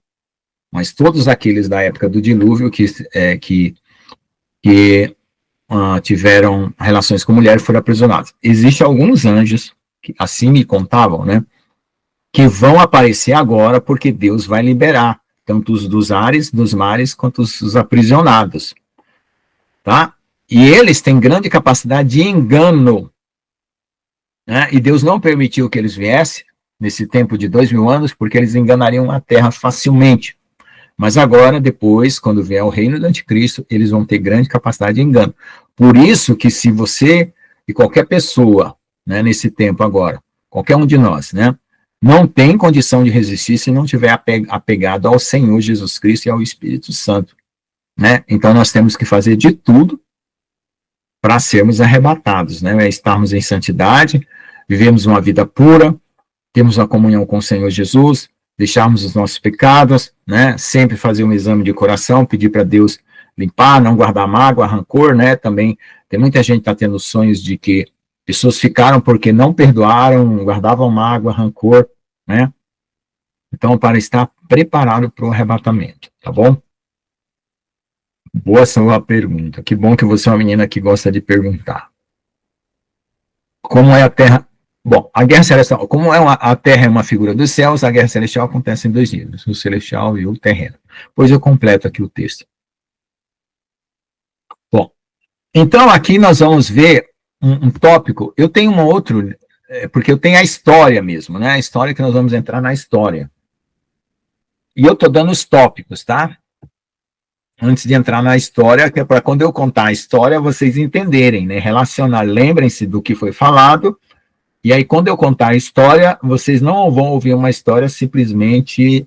Mas todos aqueles da época do dilúvio que tiveram relações com mulheres foram aprisionados. Existem alguns anjos, que assim me contavam, né? que vão aparecer agora, porque Deus vai liberar tanto os dos ares, dos mares, quanto os aprisionados, tá? E eles têm grande capacidade de engano, né? E Deus não permitiu que eles viessem nesse tempo de 2000 anos, porque eles enganariam a terra facilmente. Mas agora, depois, quando vier o reino do anticristo, eles vão ter grande capacidade de engano. Por isso que se você e qualquer pessoa, né, nesse tempo agora, qualquer um de nós, né, não tem condição de resistir se não tiver apegado ao Senhor Jesus Cristo e ao Espírito Santo, né? Então nós temos que fazer de tudo para sermos arrebatados, né? Estarmos em santidade, vivemos uma vida pura, temos uma comunhão com o Senhor Jesus, deixarmos os nossos pecados, né? Sempre fazer um exame de coração, pedir para Deus limpar, não guardar mágoa, rancor, né? Também tem muita gente que está tendo sonhos de que pessoas ficaram porque não perdoaram, guardavam mágoa, rancor, né? Então, para estar preparado para o arrebatamento, tá bom? Boa sua pergunta. Que bom que você é uma menina que gosta de perguntar. Como é a Terra? Bom, a guerra celestial, como a Terra é uma figura dos céus, a guerra celestial acontece em 2 níveis, o celestial e o terreno. Pois eu completo aqui o texto. Bom, então aqui nós vamos ver um tópico. Eu tenho um outro, porque eu tenho a história mesmo, né? A história que nós vamos entrar na história. E eu estou dando os tópicos, tá? Antes de entrar na história, que é para quando eu contar a história, vocês entenderem, né? Relacionar, lembrem-se do que foi falado, e aí quando eu contar a história, vocês não vão ouvir uma história simplesmente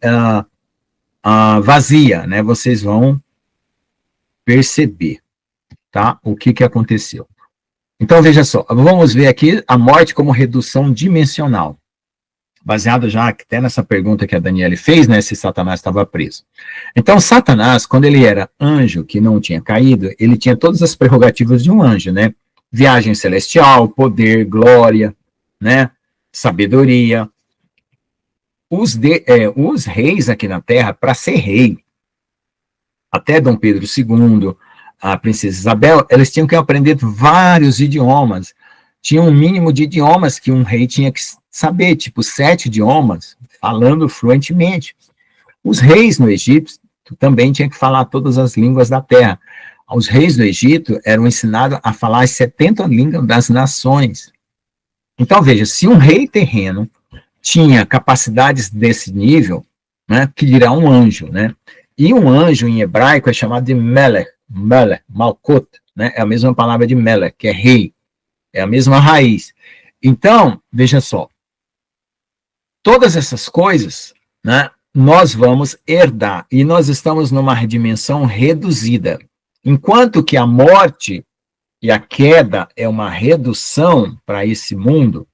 vazia, né? Vocês vão perceber, tá? O que aconteceu. Então, veja só, vamos ver aqui a morte como redução dimensional. Baseado já até nessa pergunta que a Daniele fez, né, se Satanás estava preso. Então, Satanás, quando ele era anjo, que não tinha caído, ele tinha todas as prerrogativas de um anjo, né? Viagem celestial, poder, glória, né? Sabedoria. Os reis aqui na Terra, para ser rei, até Dom Pedro II, a princesa Isabel, eles tinham que aprender vários idiomas. Tinha um mínimo de idiomas que um rei tinha que saber, tipo 7 idiomas, falando fluentemente. Os reis no Egito também tinham que falar todas as línguas da terra. Os reis do Egito eram ensinados a falar as 70 línguas das nações. Então, veja, se um rei terreno tinha capacidades desse nível, né, que dirá um anjo, né? E um anjo em hebraico é chamado de Melech, Malkut, né? É a mesma palavra de Melech, que é rei. É a mesma raiz. Então, veja só, todas essas coisas, né, nós vamos herdar, e nós estamos numa dimensão reduzida. Enquanto que a morte e a queda é uma redução para esse mundo,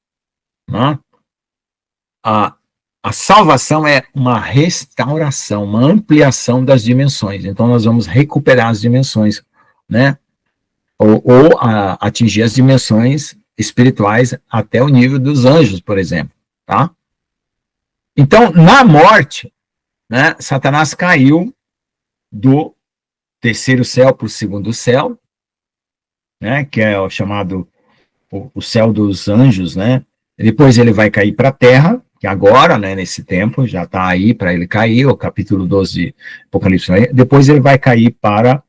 né, a salvação é uma restauração, uma ampliação das dimensões. Então, nós vamos recuperar as dimensões, né, ou atingir as dimensões espirituais até o nível dos anjos, por exemplo, tá? Então, na morte, né, Satanás caiu do 3º céu para o 2º céu, né, que é o chamado o céu dos anjos, né? Depois ele vai cair para a terra, que agora, né, nesse tempo, já está aí para ele cair, o capítulo 12 de Apocalipse. Depois ele vai cair para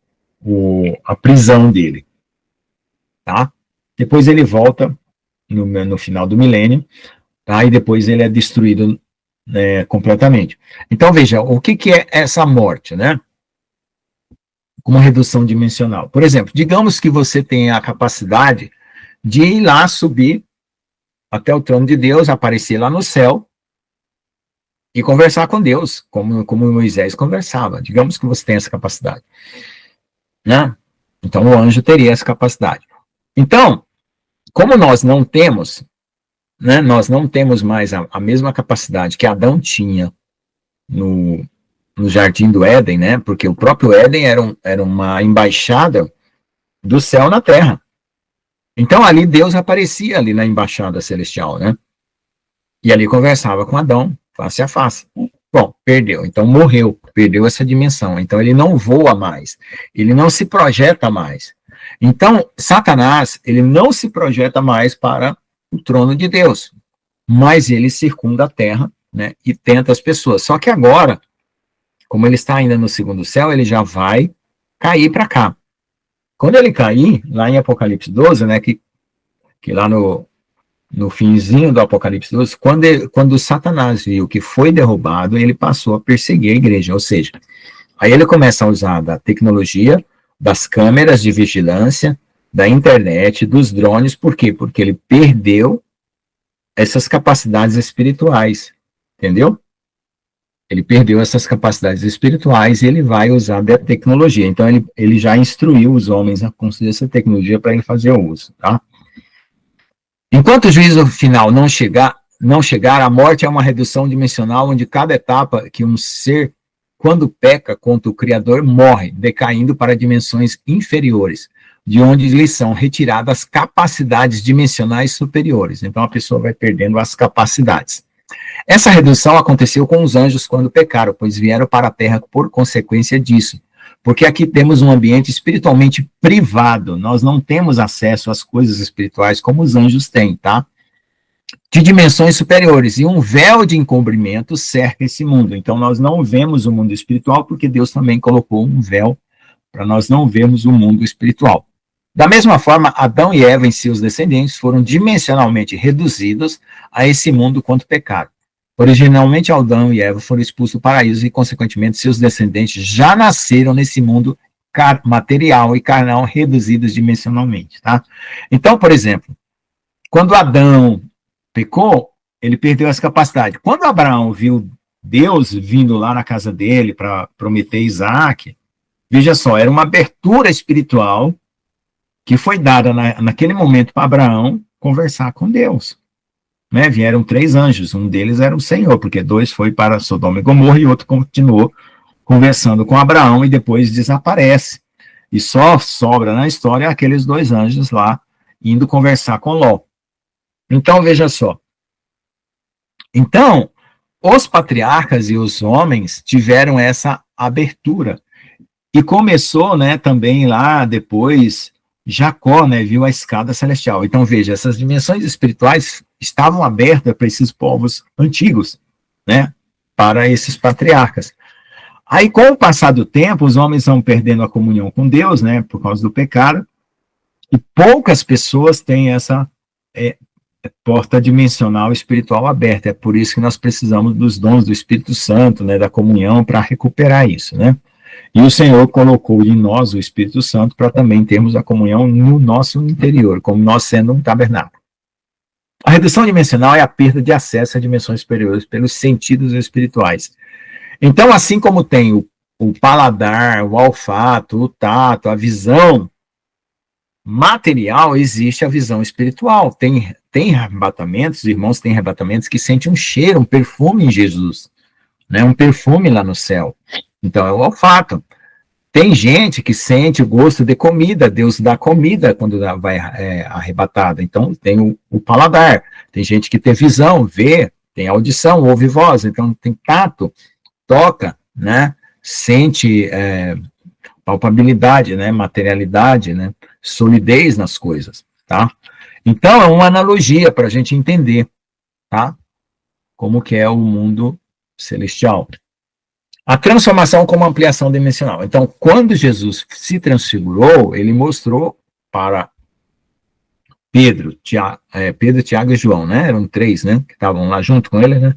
a prisão dele, tá? Depois ele volta no final do milênio, tá? E depois ele é destruído completamente. Então, veja, o que é essa morte, né? Como redução dimensional. Por exemplo, digamos que você tenha a capacidade de ir lá, subir até o trono de Deus, aparecer lá no céu e conversar com Deus, como Moisés conversava. Digamos que você tem essa capacidade, né? Então, o anjo teria essa capacidade. Então, como nós não temos, né, nós não temos mais a mesma capacidade que Adão tinha no Jardim do Éden, né? Porque o próprio Éden era uma embaixada do céu na terra. Então, ali Deus aparecia ali na embaixada celestial, né? E ali conversava com Adão, face a face. Bom, perdeu, então morreu, perdeu essa dimensão. Então, ele não voa mais, ele não se projeta mais. Então, Satanás, ele não se projeta mais para o trono de Deus, mas ele circunda a terra né, e tenta as pessoas. Só que agora, como ele está ainda no segundo céu, ele já vai cair para cá. Quando ele cair, lá em Apocalipse 12, né, que lá no finzinho do Apocalipse 12, quando Satanás viu que foi derrubado, ele passou a perseguir a igreja, ou seja, aí ele começa a usar da tecnologia, das câmeras de vigilância, da internet, dos drones, por quê? Porque ele perdeu essas capacidades espirituais, entendeu? Ele perdeu essas capacidades espirituais e ele vai usar da tecnologia. Então, ele já instruiu os homens a construir essa tecnologia para ele fazer o uso, tá? Enquanto o juízo final não chegar, a morte é uma redução dimensional onde cada etapa que um ser, quando peca contra o Criador, morre, decaindo para dimensões inferiores, de onde lhe são retiradas capacidades dimensionais superiores. Então, a pessoa vai perdendo as capacidades. Essa redução aconteceu com os anjos quando pecaram, pois vieram para a Terra por consequência disso. Porque aqui temos um ambiente espiritualmente privado, nós não temos acesso às coisas espirituais como os anjos têm, tá? De dimensões superiores, e um véu de encobrimento cerca esse mundo. Então, nós não vemos o mundo espiritual, porque Deus também colocou um véu para nós não vermos o mundo espiritual. Da mesma forma, Adão e Eva e seus descendentes foram dimensionalmente reduzidos a esse mundo quando pecaram. Originalmente, Adão e Eva foram expulsos do paraíso e, consequentemente, seus descendentes já nasceram nesse mundo material e carnal reduzidos dimensionalmente, tá? Então, por exemplo, quando Adão pecou, ele perdeu essa capacidade. Quando Abraão viu Deus vindo lá na casa dele para prometer Isaac, veja só, era uma abertura espiritual que foi dada naquele momento para Abraão conversar com Deus. Né, vieram 3 anjos, um deles era o Senhor, porque 2 foi para Sodoma e Gomorra e outro continuou conversando com Abraão e depois desaparece. E só sobra na história aqueles 2 anjos lá indo conversar com Ló. Então, veja só. Então, os patriarcas e os homens tiveram essa abertura. E começou, né, também lá depois, Jacó, né, viu a escada celestial. Então, veja, essas dimensões espirituais estavam abertas para esses povos antigos, né, para esses patriarcas. Aí, com o passar do tempo, os homens vão perdendo a comunhão com Deus, né, por causa do pecado, e poucas pessoas têm essa porta dimensional espiritual aberta. É por isso que nós precisamos dos dons do Espírito Santo, né, da comunhão, para recuperar isso, né. E o Senhor colocou em nós o Espírito Santo para também termos a comunhão no nosso interior, como nós sendo um tabernáculo. A redução dimensional é a perda de acesso a dimensões superiores pelos sentidos espirituais. Então, assim como tem o paladar, o olfato, o tato, a visão material, existe a visão espiritual. Tem arrebatamentos, irmãos têm arrebatamentos que sentem um cheiro, um perfume em Jesus, né? Um perfume lá no céu. Então, é o olfato. Tem gente que sente o gosto de comida, Deus dá comida quando vai arrebatado. Então, tem o paladar. Tem gente que tem visão, vê, tem audição, ouve voz. Então, tem tato, toca, né? Sente palpabilidade, né? Materialidade, né? Solidez nas coisas, tá? Então, é uma analogia para a gente entender, tá? Como que é o mundo celestial. A transformação como ampliação dimensional. Então, quando Jesus se transfigurou, ele mostrou para Pedro, Tiago e João, né? Eram 3, né? Que estavam lá junto com ele, né?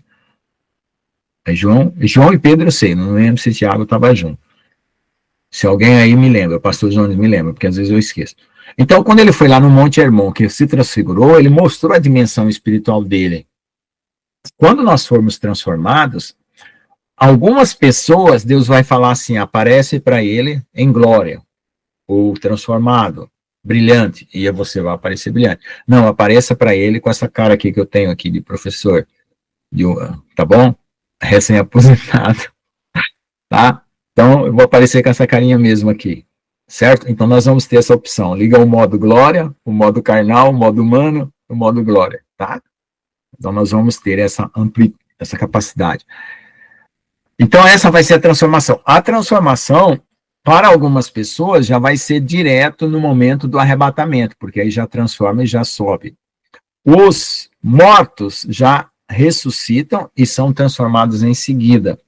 João e Pedro eu sei, não lembro se Tiago estava junto. Se alguém aí me lembra, o pastor Jones me lembra, porque às vezes eu esqueço. Então, quando ele foi lá no Monte Hermon, que se transfigurou, ele mostrou a dimensão espiritual dele. Quando nós formos transformados, algumas pessoas, Deus vai falar assim, aparece para ele em glória, ou transformado, brilhante, e você vai aparecer brilhante. Não, apareça para ele com essa cara aqui que eu tenho aqui de professor, tá bom? Recém-aposentado, tá? Então, eu vou aparecer com essa carinha mesmo aqui, certo? Então, nós vamos ter essa opção, liga o modo glória, o modo carnal, o modo humano, o modo glória, tá? Então, nós vamos ter essa capacidade. Então, essa vai ser a transformação. A transformação, para algumas pessoas, já vai ser direto no momento do arrebatamento, porque aí já transforma e já sobe. Os mortos já ressuscitam e são transformados em seguida.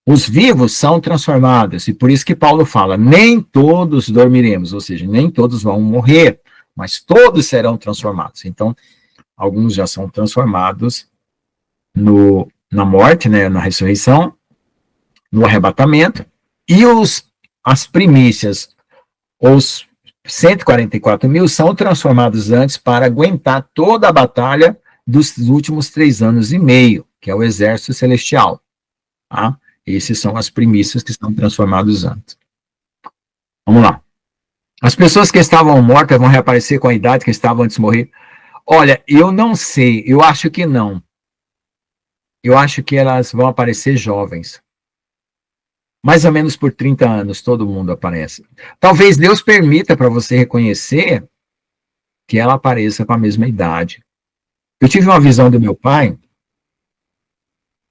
Os vivos são transformados, e por isso que Paulo fala, nem todos dormiremos, ou seja, nem todos vão morrer, mas todos serão transformados. Então, alguns já são transformados na morte, né, na ressurreição, no arrebatamento, e as primícias, os 144 mil, são transformados antes para aguentar toda a batalha dos últimos 3 anos e meio, que é o exército celestial. Tá? Esses são as primícias que são transformados antes. Vamos lá. As pessoas que estavam mortas vão reaparecer com a idade que estavam antes de morrer? Olha, eu não sei, eu acho que não. Eu acho que elas vão aparecer jovens. Mais ou menos por 30 anos, todo mundo aparece. Talvez Deus permita para você reconhecer que ela apareça com a mesma idade. Eu tive uma visão do meu pai,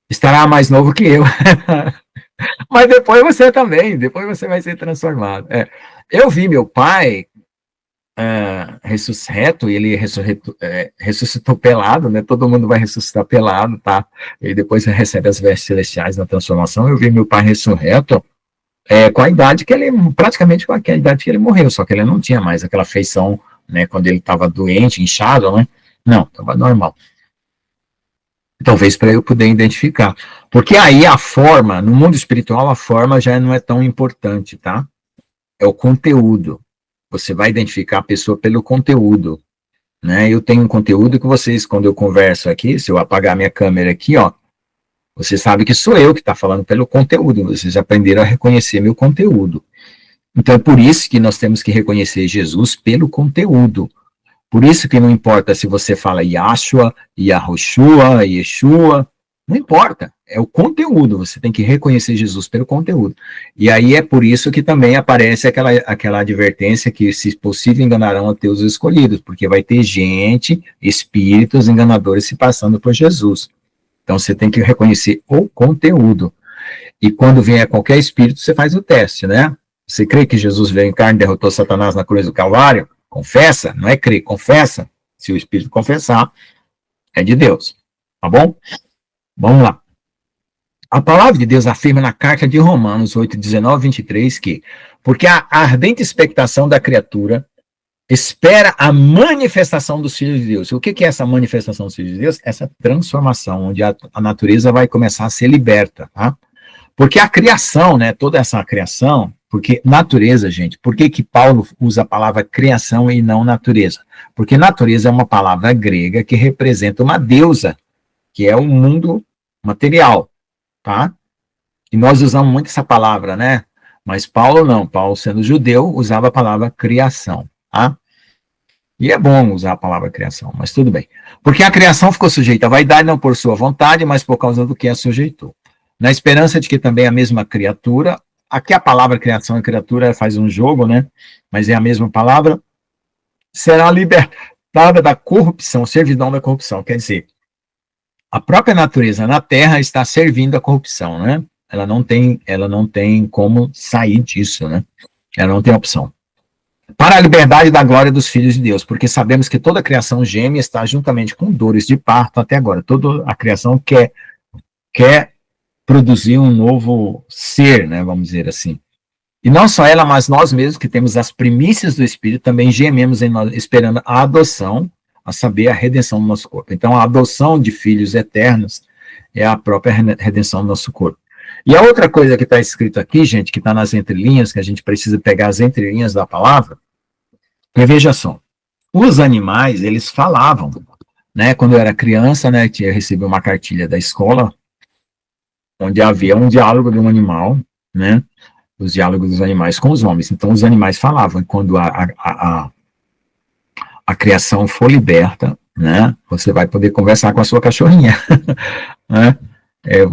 estará mais novo que eu. Mas depois você também, depois você vai ser transformado. Eu vi meu pai ressuscito, e ele ressuscitou pelado, né? Todo mundo vai ressuscitar pelado, tá? E depois recebe as vestes celestiais na transformação. Eu vi meu pai ressurreto com a idade que ele, praticamente com a idade que ele morreu, só que ele não tinha mais aquela feição, né? Quando ele estava doente, inchado, né? Não, estava normal. Talvez para eu poder identificar. Porque aí a forma, no mundo espiritual, a forma já não é tão importante, tá? É o conteúdo. Você vai identificar a pessoa pelo conteúdo, né? Eu tenho um conteúdo que vocês, quando eu converso aqui, se eu apagar minha câmera aqui, ó, você sabe que sou eu que está falando pelo conteúdo, vocês aprenderam a reconhecer meu conteúdo. Então é por isso que nós temos que reconhecer Jesus pelo conteúdo. Por isso que não importa se você fala Yahshua, Yahushua, Yeshua, não importa, é o conteúdo, você tem que reconhecer Jesus pelo conteúdo. E aí é por isso que também aparece aquela advertência que, se possível, enganarão até os escolhidos, porque vai ter gente, espíritos enganadores se passando por Jesus. Então você tem que reconhecer o conteúdo. E quando vier qualquer espírito, você faz o teste, né? Você crê que Jesus veio em carne e derrotou Satanás na cruz do Calvário? Confessa, não é crer, confessa. Se o espírito confessar, é de Deus. Tá bom? Vamos lá. A palavra de Deus afirma na carta de Romanos 8, 19, 23 que, porque a ardente expectação da criatura espera a manifestação dos filhos de Deus. O que é essa manifestação dos filhos de Deus? Essa transformação, onde a natureza vai começar a ser liberta, tá? Porque a criação, né, toda essa criação, porque natureza, gente, por que Paulo usa a palavra criação e não natureza? Porque natureza é uma palavra grega que representa uma deusa, que é o mundo material, tá? E nós usamos muito essa palavra, né? Mas Paulo não, Paulo sendo judeu, usava a palavra criação, tá? E é bom usar a palavra criação, mas tudo bem. Porque a criação ficou sujeita à vaidade, não por sua vontade, mas por causa do que a sujeitou. Na esperança de que também a mesma criatura, aqui a palavra criação e criatura faz um jogo, né? Mas é a mesma palavra, será libertada da corrupção, servidão da corrupção, quer dizer, a própria natureza na Terra está servindo à corrupção, né? Ela não tem como sair disso, né? Ela não tem opção. Para a liberdade da glória dos filhos de Deus, porque sabemos que toda a criação geme está juntamente com dores de parto até agora. Toda a criação quer produzir um novo ser, né? Vamos dizer assim. E não só ela, mas nós mesmos, que temos as primícias do Espírito, também gememos em nós, esperando a adoção, a saber, a redenção do nosso corpo. Então, a adoção de filhos eternos é a própria redenção do nosso corpo. E a outra coisa que está escrito aqui, gente, que está nas entrelinhas, que a gente precisa pegar as entrelinhas da palavra, porque veja só, os animais, eles falavam, né? Quando eu era criança, né, eu recebi uma cartilha da escola, onde havia um diálogo de um animal, né? Os diálogos dos animais com os homens. Então, os animais falavam, e quando a criação for liberta, né, você vai poder conversar com a sua cachorrinha, né,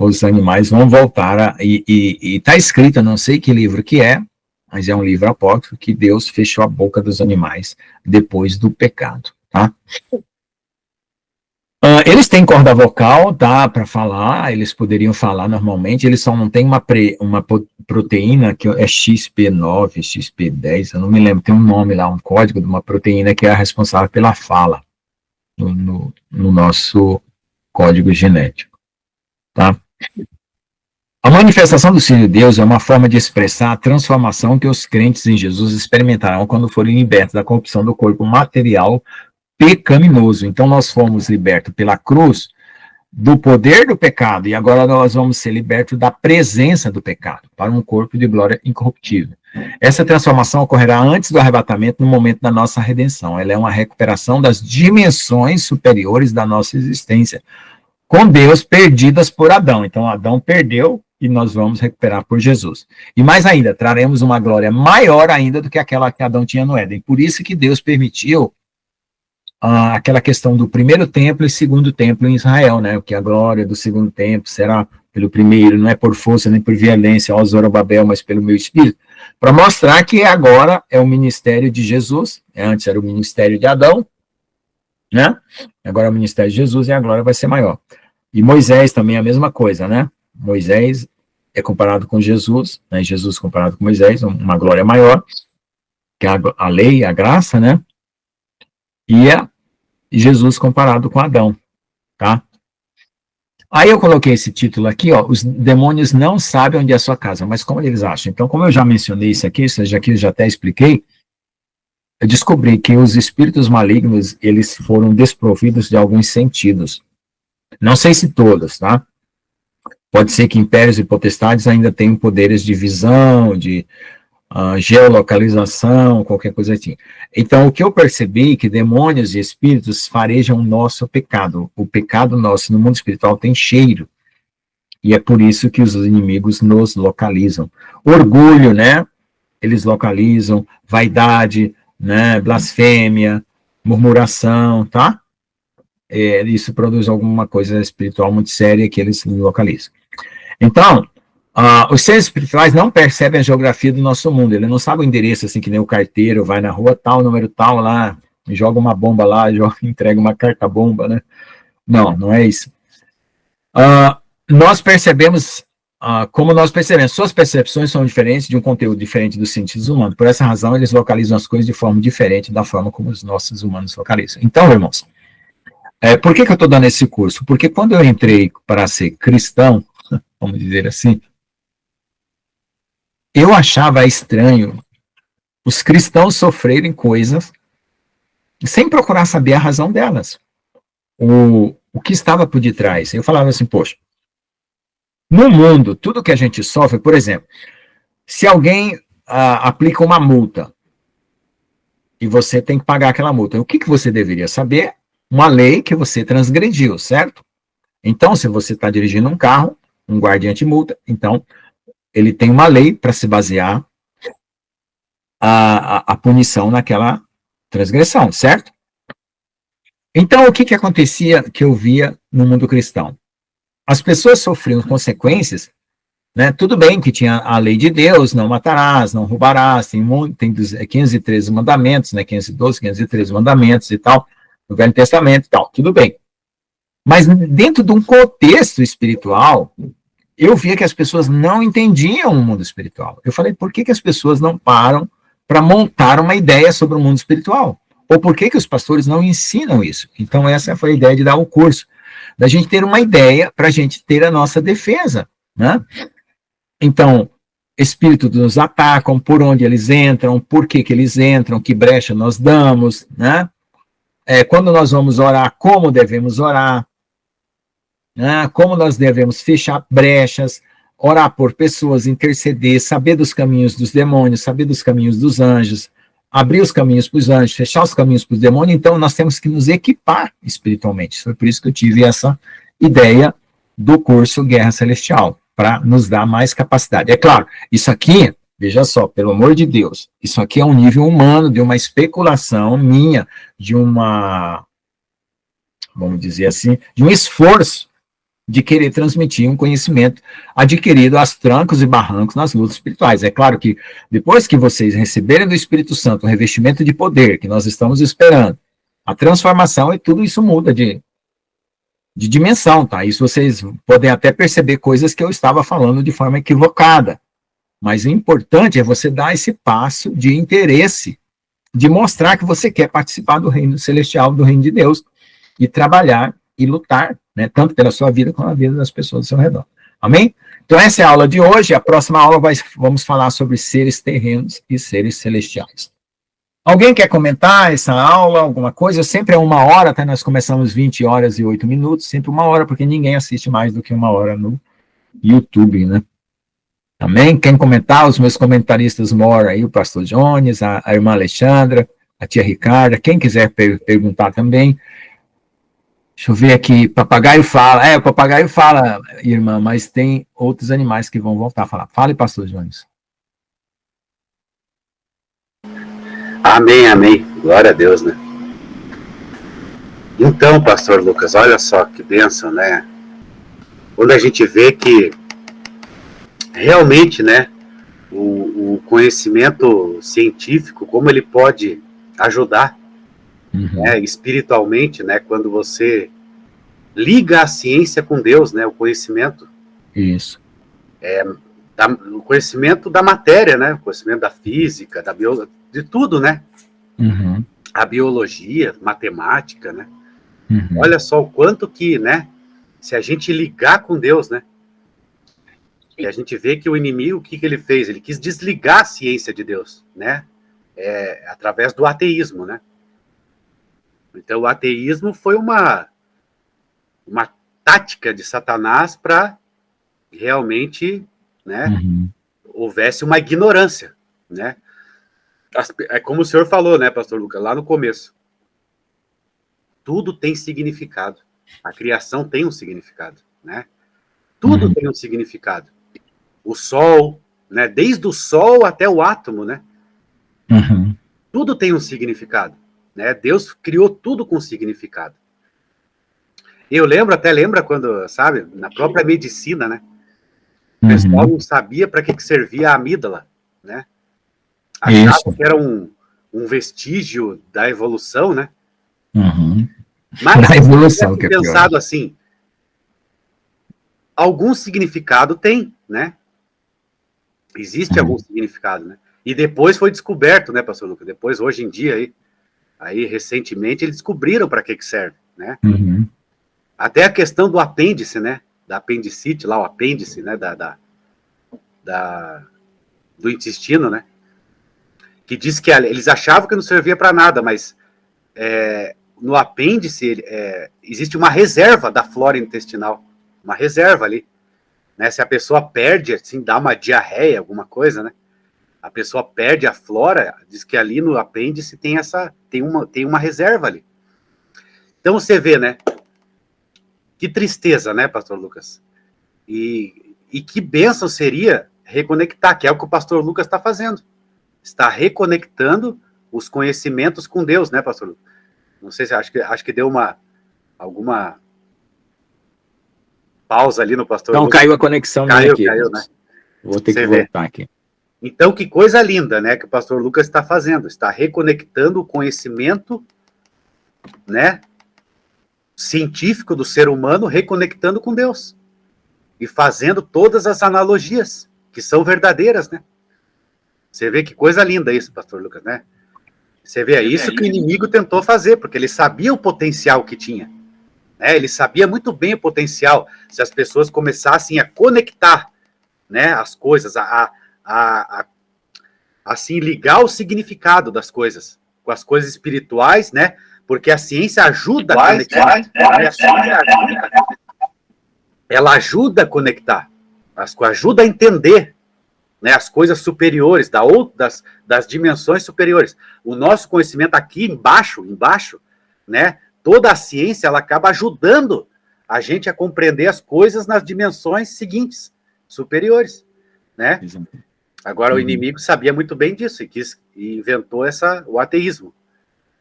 os animais vão voltar, e está escrito, eu não sei que livro que é, mas é um livro apócrifo, que Deus fechou a boca dos animais depois do pecado, tá? Eles têm corda vocal, tá, para falar, eles poderiam falar normalmente, eles só não têm uma proteína que é XP9, XP10, eu não me lembro, tem um nome lá, um código de uma proteína que é a responsável pela fala no nosso código genético, tá? A manifestação do Filho de Deus é uma forma de expressar a transformação que os crentes em Jesus experimentarão quando forem libertos da corrupção do corpo material pecaminoso. Então, nós fomos libertos pela cruz do poder do pecado, e agora nós vamos ser libertos da presença do pecado, para um corpo de glória incorruptível. Essa transformação ocorrerá antes do arrebatamento, no momento da nossa redenção. Ela é uma recuperação das dimensões superiores da nossa existência, com Deus, perdidas por Adão. Então, Adão perdeu, e nós vamos recuperar por Jesus. E mais ainda, traremos uma glória maior ainda do que aquela que Adão tinha no Éden. Por isso que Deus permitiu aquela questão do primeiro templo e segundo templo em Israel, né? Que a glória do segundo templo será pelo primeiro, não é por força nem por violência, ó Zorobabel, mas pelo meu espírito, para mostrar que agora é o ministério de Jesus, antes era o ministério de Adão, né? Agora é o ministério de Jesus e a glória vai ser maior. E Moisés também é a mesma coisa, né? Moisés é comparado com Jesus, né? Jesus comparado com Moisés, uma glória maior, que a lei, a graça, né? E Jesus comparado com Adão, tá? Aí eu coloquei esse título aqui, ó, os demônios não sabem onde é a sua casa, mas como eles acham? Então, como eu já mencionei isso aqui eu já até expliquei, eu descobri que os espíritos malignos, eles foram desprovidos de alguns sentidos. Não sei se todos, tá? Pode ser que impérios e potestades ainda tenham poderes de visão, de geolocalização, qualquer coisa assim. Então, o que eu percebi é que demônios e espíritos farejam o nosso pecado. O pecado nosso no mundo espiritual tem cheiro. E é por isso que os inimigos nos localizam. Orgulho, né? Eles localizam. Vaidade, né? Blasfêmia, murmuração, tá? Isso produz alguma coisa espiritual muito séria que eles localizam. Então, os seres espirituais não percebem a geografia do nosso mundo, ele não sabe o endereço, assim, que nem o carteiro, vai na rua tal, número tal, lá, joga uma bomba lá, entrega uma carta-bomba, né? Não, não é isso. Nós percebemos, como nós percebemos, suas percepções são diferentes, de um conteúdo diferente dos sentidos humanos, por essa razão eles localizam as coisas de forma diferente da forma como os nossos humanos localizam. Então, irmãos, por que eu estou dando esse curso? Porque quando eu entrei para ser cristão, vamos dizer assim, eu achava estranho os cristãos sofrerem coisas sem procurar saber a razão delas. O que estava por detrás. Eu falava assim, poxa, no mundo, tudo que a gente sofre, por exemplo, se alguém aplica uma multa e você tem que pagar aquela multa, o que você deveria saber? Uma lei que você transgrediu, certo? Então, se você está dirigindo um carro, um guarda anti-multa, então ele tem uma lei para se basear a punição naquela transgressão, certo? Então, o que acontecia que eu via no mundo cristão? As pessoas sofriam consequências, né? Tudo bem que tinha a lei de Deus, não matarás, não roubarás, tem 513 mandamentos, né? 512, 513 mandamentos e tal, no Velho Testamento e tal, tudo bem. Mas dentro de um contexto espiritual, eu via que as pessoas não entendiam o mundo espiritual. Eu falei, por que as pessoas não param para montar uma ideia sobre o mundo espiritual? Ou por que os pastores não ensinam isso? Então, essa foi a ideia de dar o curso, da gente ter uma ideia para a gente ter a nossa defesa, né? Então, espíritos nos atacam, por onde eles entram, por que eles entram, que brecha nós damos, né? Quando nós vamos orar, como devemos orar, como nós devemos fechar brechas, orar por pessoas, interceder, saber dos caminhos dos demônios, saber dos caminhos dos anjos, abrir os caminhos para os anjos, fechar os caminhos para os demônios. Então nós temos que nos equipar espiritualmente. Foi por isso que eu tive essa ideia do curso Guerra Celestial, para nos dar mais capacidade. É claro, isso aqui, veja só, pelo amor de Deus, isso aqui é um nível humano, de uma especulação minha, de uma, vamos dizer assim, de um esforço de querer transmitir um conhecimento adquirido aos trancos e barrancos nas lutas espirituais. É claro que depois que vocês receberem do Espírito Santo o revestimento de poder que nós estamos esperando, a transformação e tudo isso muda de dimensão, tá? Isso vocês podem até perceber coisas que eu estava falando de forma equivocada, mas o importante é você dar esse passo de interesse, de mostrar que você quer participar do reino celestial, do reino de Deus, e trabalhar e lutar né? Tanto pela sua vida como a vida das pessoas ao seu redor. Amém? Então, essa é a aula de hoje. A próxima aula vamos falar sobre seres terrenos e seres celestiais. Alguém quer comentar essa aula, alguma coisa? Sempre é 1 hora, até nós começamos 20 horas e 8 minutos, sempre 1 hora, porque ninguém assiste mais do que 1 hora no YouTube, né? Amém? Quem comentar? Os meus comentaristas moram aí, o pastor Jones, a irmã Alexandra, a tia Ricarda, quem quiser perguntar também. Deixa eu ver aqui, papagaio fala. O papagaio fala, irmã, mas tem outros animais que vão voltar a falar. Fale, pastor Jones. Amém, amém. Glória a Deus, né? Então, pastor Lucas, olha só que bênção, né? Quando a gente vê que realmente, né, o conhecimento científico, como ele pode ajudar, né, espiritualmente, né, quando você liga a ciência com Deus, né, o conhecimento. Isso. O conhecimento da matéria, né, o conhecimento da física, da biologia, de tudo, né? A biologia, matemática, né? Olha só o quanto que, né, se a gente ligar com Deus, né, e a gente vê que o inimigo, o que ele fez? Ele quis desligar a ciência de Deus, né? Através do ateísmo, né? Então, o ateísmo foi uma tática de Satanás para realmente, né, houvesse uma ignorância, né? É como o senhor falou, né, pastor Lucas, lá no começo. Tudo tem significado. A criação tem um significado, né? Tudo tem um significado. O sol, né, desde o sol até o átomo, né? Tudo tem um significado, né? Deus criou tudo com significado. Eu lembra quando, sabe, na própria medicina, né? O pessoal não sabia para que servia a amígdala, né? Achava que era um vestígio da evolução, né? Mas da evolução, que é pensado assim, algum significado tem, né? Existe algum significado, né? E depois foi descoberto, né, pastor Lucas? Depois, hoje em dia, aí recentemente, eles descobriram para que serve, né? Até a questão do apêndice, né? Da apendicite, lá o apêndice, né? Do intestino, né? Que diz que eles achavam que não servia para nada, mas no apêndice existe uma reserva da flora intestinal, uma reserva ali, né? Se a pessoa perde, assim, dá uma diarreia, alguma coisa, né? A pessoa perde a flora, diz que ali no apêndice tem uma reserva ali. Então você vê, né? Que tristeza, né, pastor Lucas? E que bênção seria reconectar, que é o que o pastor Lucas está fazendo. Está reconectando os conhecimentos com Deus, né, pastor Lucas? Não sei se acho que deu alguma pausa ali no pastor Lucas. Não, caiu a conexão aqui. Caiu, né? Vou ter que voltar aqui. Então, que coisa linda, né, que o pastor Lucas está fazendo. Está reconectando o conhecimento, né, científico do ser humano, reconectando com Deus. E fazendo todas as analogias, que são verdadeiras, né? Você vê que coisa linda isso, pastor Lucas, né? Você vê, isso que o inimigo tentou fazer, porque ele sabia o potencial que tinha. Né? Ele sabia muito bem o potencial, se as pessoas começassem a conectar, né, as coisas, assim, ligar o significado das coisas, com as coisas espirituais, né? Porque a ciência ajuda a conectar. Ela ajuda a conectar, ajuda a entender, né, as coisas superiores, das dimensões superiores. O nosso conhecimento aqui embaixo, né, toda a ciência, ela acaba ajudando a gente a compreender as coisas nas dimensões seguintes, superiores, né? Agora, o inimigo sabia muito bem disso e inventou o ateísmo,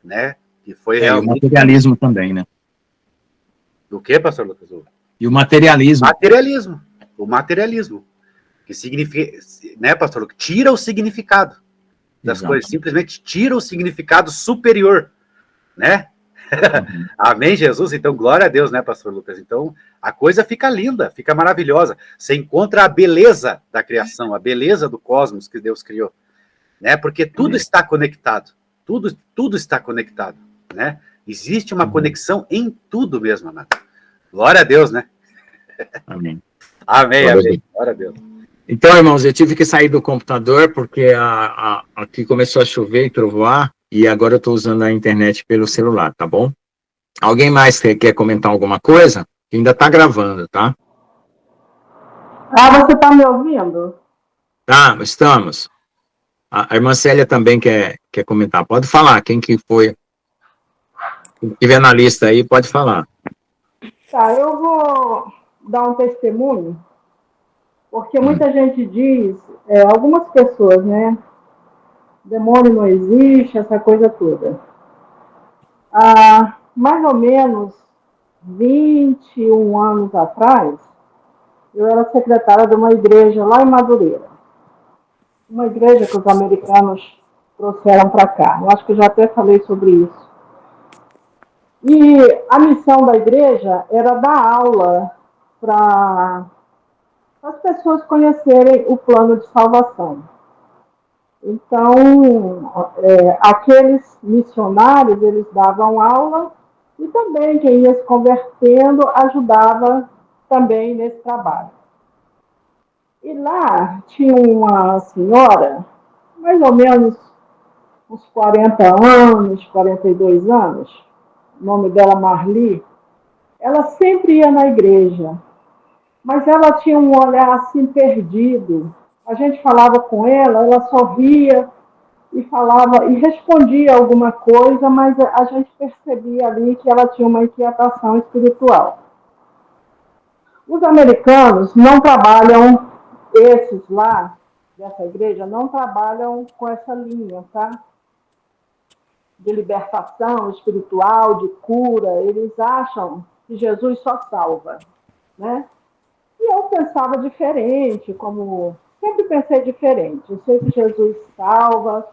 né? Que foi realmente... o materialismo também, né? Do que, pastor Lucas? E o materialismo. O materialismo. Que significa, né, pastor Lucas? Tira o significado das coisas, simplesmente tira o significado superior, né? Amém, Jesus? Então, glória a Deus, né, pastor Lucas? Então, a coisa fica linda, fica maravilhosa. Você encontra a beleza da criação, a beleza do cosmos que Deus criou, né? Porque tudo está conectado. Tudo está conectado, né? Existe uma conexão em tudo mesmo, amado. Glória a Deus, né? Amém. Amém, Glória a amém. Deus. Glória a Deus. Então, irmãos, eu tive que sair do computador porque aqui começou a chover e trovoar e agora eu estou usando a internet pelo celular, tá bom? Alguém mais quer comentar alguma coisa? Ainda está gravando, tá? Ah, você está me ouvindo? Tá, estamos. A irmã Célia também quer comentar. Pode falar, quem que foi. Quem estiver na lista aí, pode falar. Tá, eu vou dar um testemunho, porque muita gente diz, algumas pessoas, né? Demônio não existe, essa coisa toda. Há mais ou menos 21 anos atrás, eu era secretária de uma igreja lá em Madureira. Uma igreja que os americanos trouxeram para cá. Eu acho que eu já até falei sobre isso. E a missão da igreja era dar aula para as pessoas conhecerem o plano de salvação. Então, aqueles missionários, eles davam aula e também quem ia se convertendo ajudava também nesse trabalho. E lá tinha uma senhora, mais ou menos uns 40 anos, 42 anos, o nome dela Marli. Ela sempre ia na igreja, mas ela tinha um olhar assim perdido. A gente falava com ela, ela sorria e falava e respondia alguma coisa, mas a gente percebia ali que ela tinha uma inquietação espiritual. Os americanos não trabalham, esses lá dessa igreja, não trabalham com essa linha, tá? De libertação espiritual, de cura. Eles acham que Jesus só salva, né? E eu pensava diferente, como sempre pensei diferente. Eu sei que Jesus salva,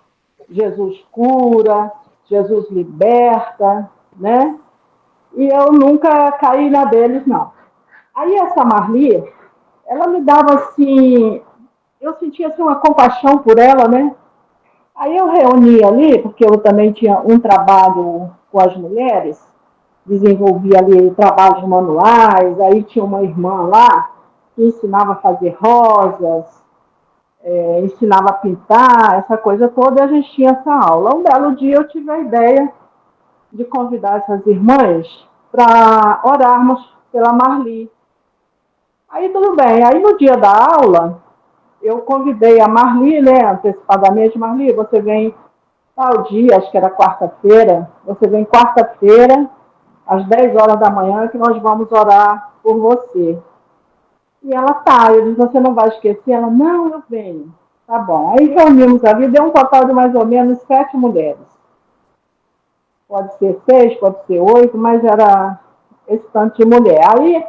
Jesus cura, Jesus liberta, né? E eu nunca caí na deles, não. Aí essa Marli, ela me dava assim, eu sentia assim uma compaixão por ela, né? Aí eu reunia ali, porque eu também tinha um trabalho com as mulheres, desenvolvia ali trabalhos manuais, aí tinha uma irmã lá que ensinava a fazer rosas, ensinava a pintar, essa coisa toda, e a gente tinha essa aula. Um belo dia eu tive a ideia de convidar essas irmãs para orarmos pela Marli. Aí tudo bem, aí no dia da aula, eu convidei a Marli, né, antecipadamente, Marli, você vem tal dia, acho que era quarta-feira, você vem quarta-feira, às 10 horas da manhã, que nós vamos orar por você. E ela tá, eu disse, você não vai esquecer? Ela, não, eu venho. Tá bom. Aí reunimos ali, deu um total de mais ou menos 7 mulheres. Pode ser 6, pode ser 8, mas era esse tanto de mulher. Aí,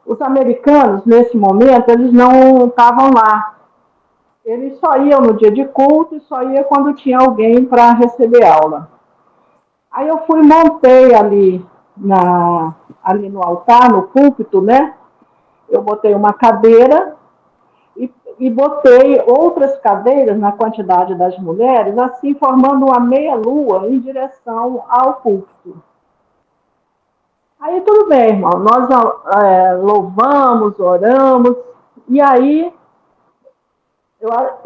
os americanos, nesse momento, eles não estavam lá. Eles só iam no dia de culto e só iam quando tinha alguém para receber aula. Aí eu fui e montei ali no altar, no púlpito, né? Eu botei uma cadeira e botei outras cadeiras na quantidade das mulheres, assim formando uma meia-lua em direção ao púlpito. Aí tudo bem, irmão, nós louvamos, oramos, e aí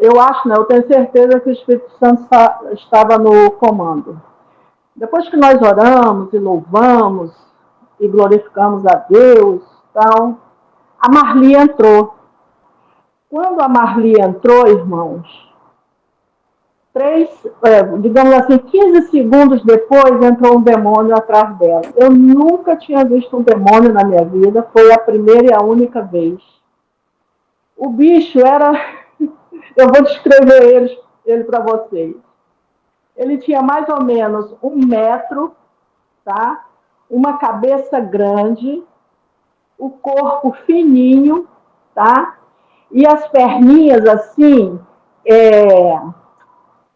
eu acho, né, eu tenho certeza que o Espírito Santo estava no comando. Depois que nós oramos e louvamos e glorificamos a Deus, então, a Marli entrou. Quando a Marli entrou, irmãos, digamos assim, 15 segundos depois entrou um demônio atrás dela. Eu nunca tinha visto um demônio na minha vida, foi a primeira e a única vez. O bicho era, eu vou descrever ele para vocês. Ele tinha mais ou menos 1 metro, tá? Uma cabeça grande, o corpo fininho, tá? E as perninhas assim,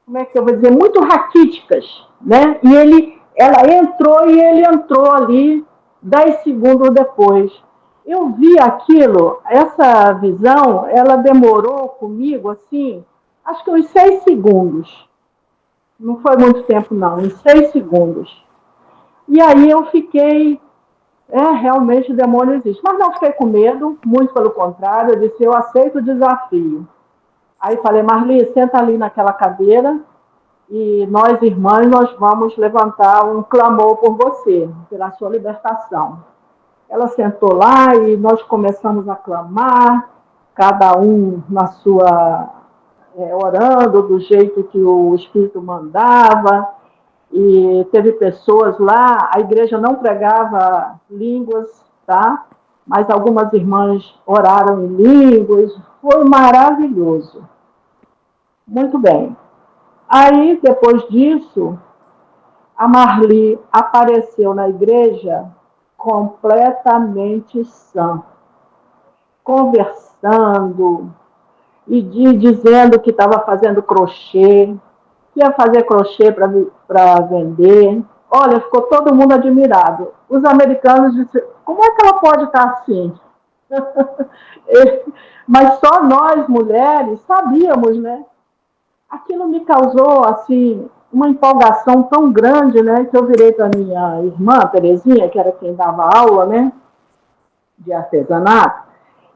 como é que eu vou dizer, muito raquíticas, né? E ela entrou e ele entrou ali 10 segundos depois. Eu vi aquilo, essa visão, ela demorou comigo, assim, acho que uns 6 segundos. Não foi muito tempo, não, uns 6 segundos. E aí eu fiquei realmente o demônio existe. Mas não fiquei com medo, muito pelo contrário, eu disse, eu aceito o desafio. Aí falei, Marli, senta ali naquela cadeira e nós, irmãs, nós vamos levantar um clamor por você, pela sua libertação. Ela sentou lá e nós começamos a clamar, cada um na sua, orando do jeito que o Espírito mandava, e teve pessoas lá, a igreja não pregava línguas, tá? Mas algumas irmãs oraram em línguas, foi maravilhoso. Muito bem. Aí, depois disso, a Marli apareceu na igreja completamente sã, conversando e dizendo que estava fazendo crochê, que ia fazer crochê para vender. Olha, ficou todo mundo admirado. Os americanos disseram, como é que ela pode estar assim? Mas só nós, mulheres, sabíamos, né? Aquilo me causou, assim, uma empolgação tão grande, né? Que eu virei para minha irmã, Terezinha, que era quem dava aula, né? De artesanato.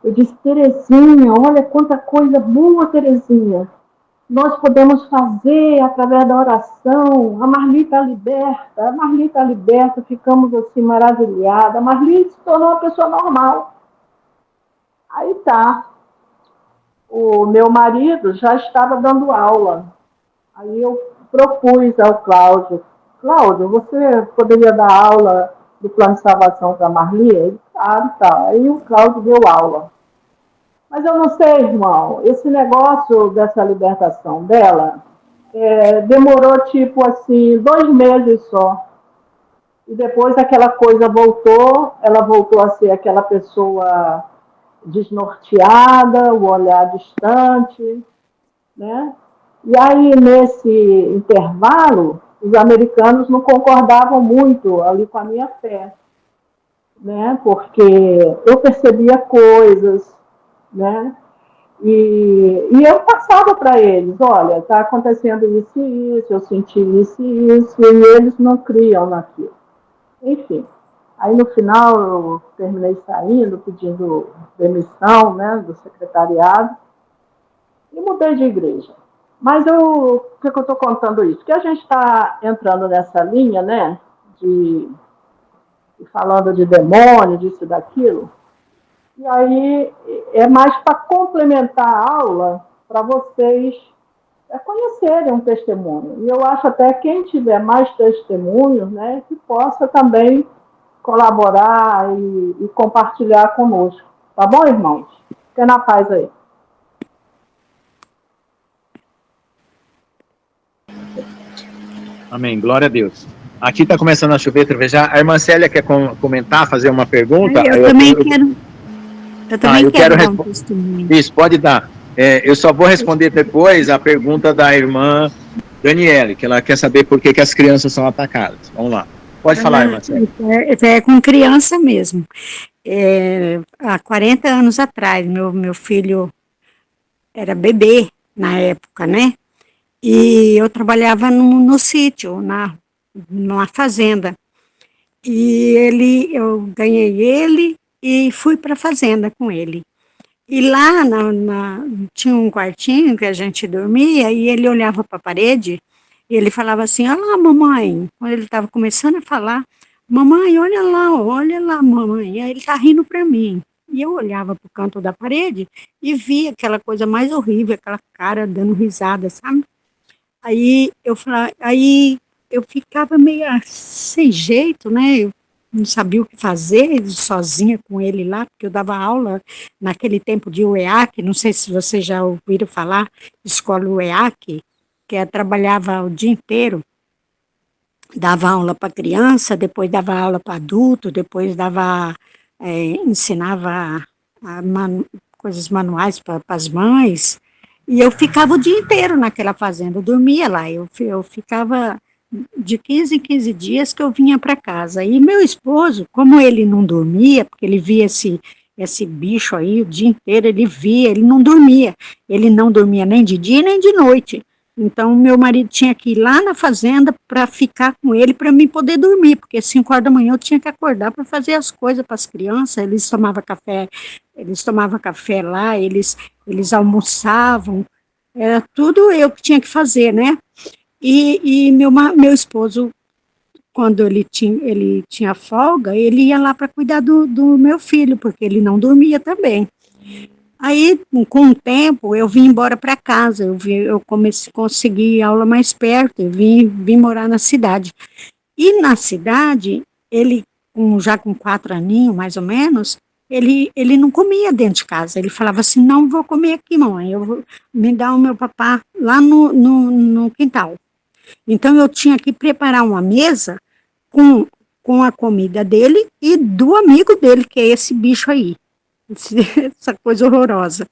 Eu disse, Terezinha, olha quanta coisa boa, Terezinha. Nós podemos fazer através da oração. A Marli está liberta, a Marli está liberta, ficamos assim maravilhadas. A Marli se tornou uma pessoa normal. Aí tá. O meu marido já estava dando aula. Aí eu propus ao Cláudio, Cláudio, você poderia dar aula do plano de salvação para a Marli? Ele, tá. Aí o Cláudio deu aula. Mas eu não sei, irmão, esse negócio dessa libertação dela demorou, tipo assim, 2 meses só. E depois aquela coisa voltou, ela voltou a ser aquela pessoa desnorteada, o olhar distante, né? E aí, nesse intervalo, os americanos não concordavam muito ali com a minha fé, né? Porque eu percebia coisas, né? E eu passava para eles, olha, está acontecendo isso e isso, eu senti isso e isso, e eles não criam naquilo. Enfim, aí no final eu terminei saindo, pedindo demissão, né, do secretariado, e mudei de igreja. Mas por que eu estou contando isso? Porque a gente está entrando nessa linha, né, de falando de demônio, disso e daquilo, e aí é mais para complementar a aula, para vocês conhecerem um testemunho. E eu acho até que quem tiver mais testemunhos, né, que possa também colaborar e compartilhar conosco. Tá bom, irmãos? Fica na paz aí. Amém, glória a Deus. Aqui está começando a chover, trovejar. A irmã Célia quer comentar, fazer uma pergunta? Eu também quero dar um testemunho. Isso, pode dar. Eu só vou responder depois a pergunta da irmã Daniele, que ela quer saber por que as crianças são atacadas. Vamos lá. Pode falar, irmã Célia. É com criança mesmo. Há 40 anos atrás, meu filho era bebê na época, né? E eu trabalhava no sítio, numa fazenda. E eu ganhei ele e fui para a fazenda com ele. E lá tinha um quartinho que a gente dormia e ele olhava para a parede e ele falava assim, olha lá, mamãe. Quando ele estava começando a falar, mamãe, olha lá, mamãe. E aí ele está rindo para mim. E eu olhava para o canto da parede e via aquela coisa mais horrível, aquela cara dando risada, sabe? Aí eu ficava meio sem jeito, né? Eu não sabia o que fazer, sozinha com ele lá, porque eu dava aula naquele tempo de UEAC, não sei se vocês já ouviram falar, escola UEAC, que trabalhava o dia inteiro, dava aula para criança, depois dava aula para adulto, depois ensinava coisas manuais para as mães, e eu ficava o dia inteiro naquela fazenda, eu dormia lá, eu ficava de 15 em 15 dias que eu vinha para casa. E meu esposo, como ele não dormia, porque ele via esse bicho aí o dia inteiro, ele não dormia. Ele não dormia nem de dia nem de noite. Então, meu marido tinha que ir lá na fazenda para ficar com ele, para mim poder dormir, porque 5 horas da manhã eu tinha que acordar para fazer as coisas para as crianças. Eles tomavam café lá, eles almoçavam, era tudo eu que tinha que fazer, né? E meu esposo, quando ele tinha folga, ele ia lá para cuidar do meu filho, porque ele não dormia também. Aí, com o tempo, eu vim embora para casa, eu consegui aula mais perto, eu vim morar na cidade. E na cidade, ele, já com 4 aninhos, mais ou menos, ele não comia dentro de casa. Ele falava assim, não vou comer aqui, mamãe, me dá o meu papá lá no quintal. Então, eu tinha que preparar uma mesa com a comida dele e do amigo dele, que é esse bicho aí. Essa coisa horrorosa.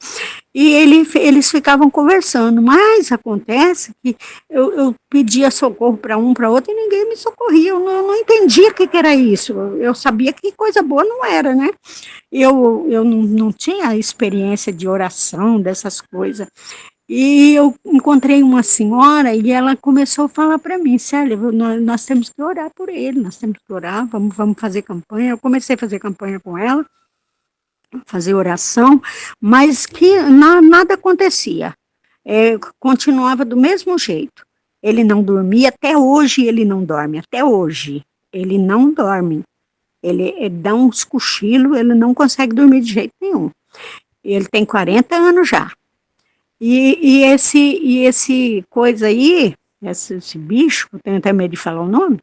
E eles ficavam conversando, mas acontece que eu pedia socorro para um, para outro, e ninguém me socorria, eu não entendia o que era isso, eu sabia que coisa boa não era, né? Eu não tinha experiência de oração, dessas coisas, e eu encontrei uma senhora, e ela começou a falar para mim, Célia, nós temos que orar por ele, nós temos que orar, vamos fazer campanha. Eu comecei a fazer campanha com ela, fazer oração, mas que nada acontecia. Continuava do mesmo jeito. Ele não dormia, até hoje ele não dorme, até hoje. Ele não dorme. Ele dá uns cochilos, ele não consegue dormir de jeito nenhum. Ele tem 40 anos já. E esse coisa aí, esse bicho, eu tenho até medo de falar o nome,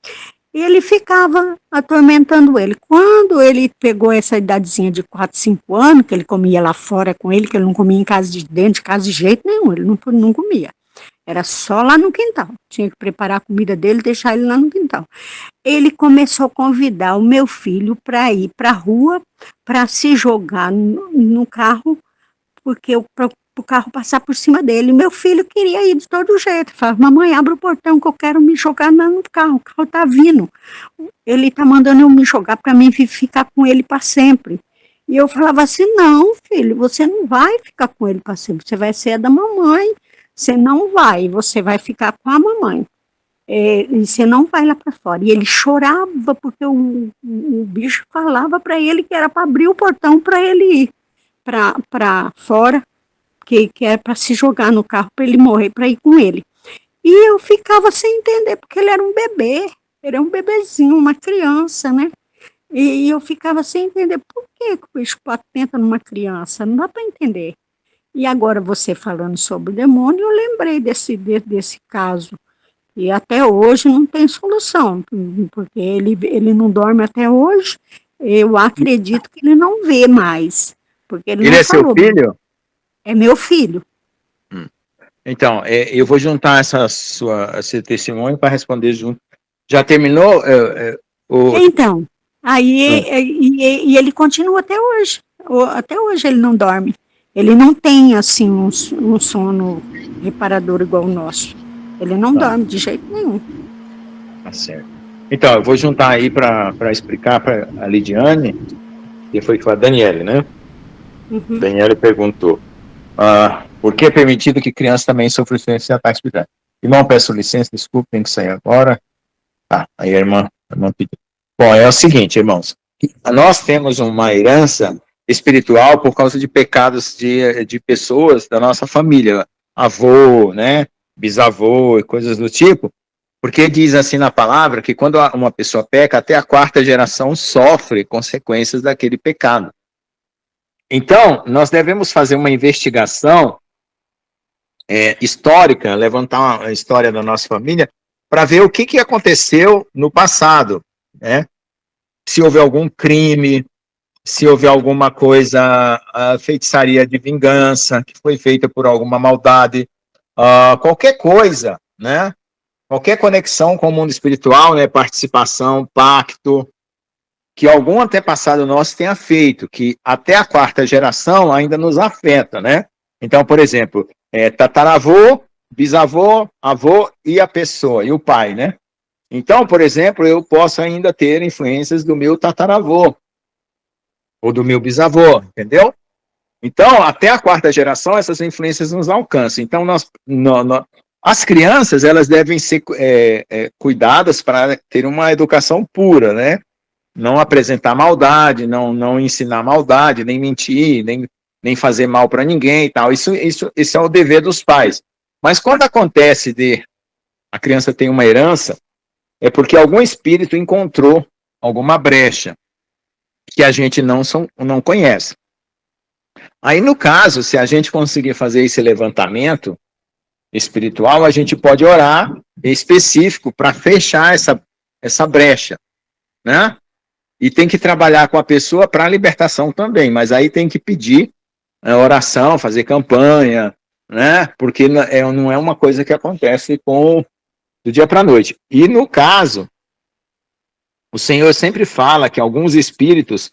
ele ficava atormentando ele. Quando ele pegou essa idadezinha de 4, 5 anos, que ele comia lá fora com ele, que ele não comia dentro de casa de jeito nenhum, ele não comia. Era só lá no quintal. Tinha que preparar a comida dele e deixar ele lá no quintal. Ele começou a convidar o meu filho para ir para a rua, para se jogar no carro, porque para o carro passar por cima dele. Meu filho queria ir de todo jeito. Falava, mamãe, abre o portão que eu quero me jogar no carro. O carro está vindo. Ele está mandando eu me jogar para mim ficar com ele para sempre. E eu falava assim, não, filho, você não vai ficar com ele para sempre. Você vai ser da mamãe. Você não vai, você vai ficar com a mamãe. E você não vai lá para fora. E ele chorava porque o bicho falava para ele que era para abrir o portão para ele ir para fora, que era para se jogar no carro para ele morrer, para ir com ele. E eu ficava sem entender, porque ele era um bebê, ele é um bebezinho, uma criança, né? E eu ficava sem entender por que o bicho atenta numa criança, não dá para entender. E agora você falando sobre o demônio, eu lembrei desse caso. E até hoje não tem solução, porque ele não dorme até hoje. Eu acredito que ele não vê mais. Porque ele não é falou. Seu filho? É meu filho. Então, eu vou juntar esse testemunho para responder junto. Já terminou? Então, e ele continua até hoje. Até hoje ele não dorme. Ele não tem, assim, um sono reparador igual o nosso. Ele não dorme de jeito nenhum. Tá certo. Então, eu vou juntar aí para explicar para a Lidiane, que foi com a Daniele, né? Uhum. Daniele perguntou, por que é permitido que crianças também sofram influência de ataques espirituais? Irmão, peço licença, desculpe, tem que sair agora. Aí a irmã pediu. Bom, é o seguinte, irmãos, nós temos uma herança espiritual por causa de pecados de pessoas da nossa família, avô, né, bisavô e coisas do tipo, porque diz assim na palavra que quando uma pessoa peca, até a 4ª geração sofre consequências daquele pecado. Então, nós devemos fazer uma investigação histórica, levantar a história da nossa família, para ver o que aconteceu no passado, né? Se houve algum crime, se houve alguma coisa, feitiçaria de vingança, que foi feita por alguma maldade, qualquer coisa, né? Qualquer conexão com o mundo espiritual, né? Participação, pacto, que algum antepassado nosso tenha feito, que até a 4ª geração ainda nos afeta, né? Então, por exemplo, tataravô, bisavô, avô e a pessoa, e o pai, né? Então, por exemplo, eu posso ainda ter influências do meu tataravô, ou do meu bisavô, entendeu? Então, até a 4ª geração, essas influências nos alcançam. Então, As crianças, elas devem ser cuidadas para ter uma educação pura, né? Não apresentar maldade, não ensinar maldade, nem mentir, nem fazer mal para ninguém e tal. Isso é o dever dos pais. Mas quando acontece de a criança ter uma herança, é porque algum espírito encontrou alguma brecha que a gente não conhece. Aí, no caso, se a gente conseguir fazer esse levantamento espiritual, a gente pode orar específico para fechar essa brecha, né? E tem que trabalhar com a pessoa para a libertação também, mas aí tem que pedir oração, fazer campanha, né? Porque não é uma coisa que acontece do dia para a noite. E no caso, o Senhor sempre fala que alguns espíritos,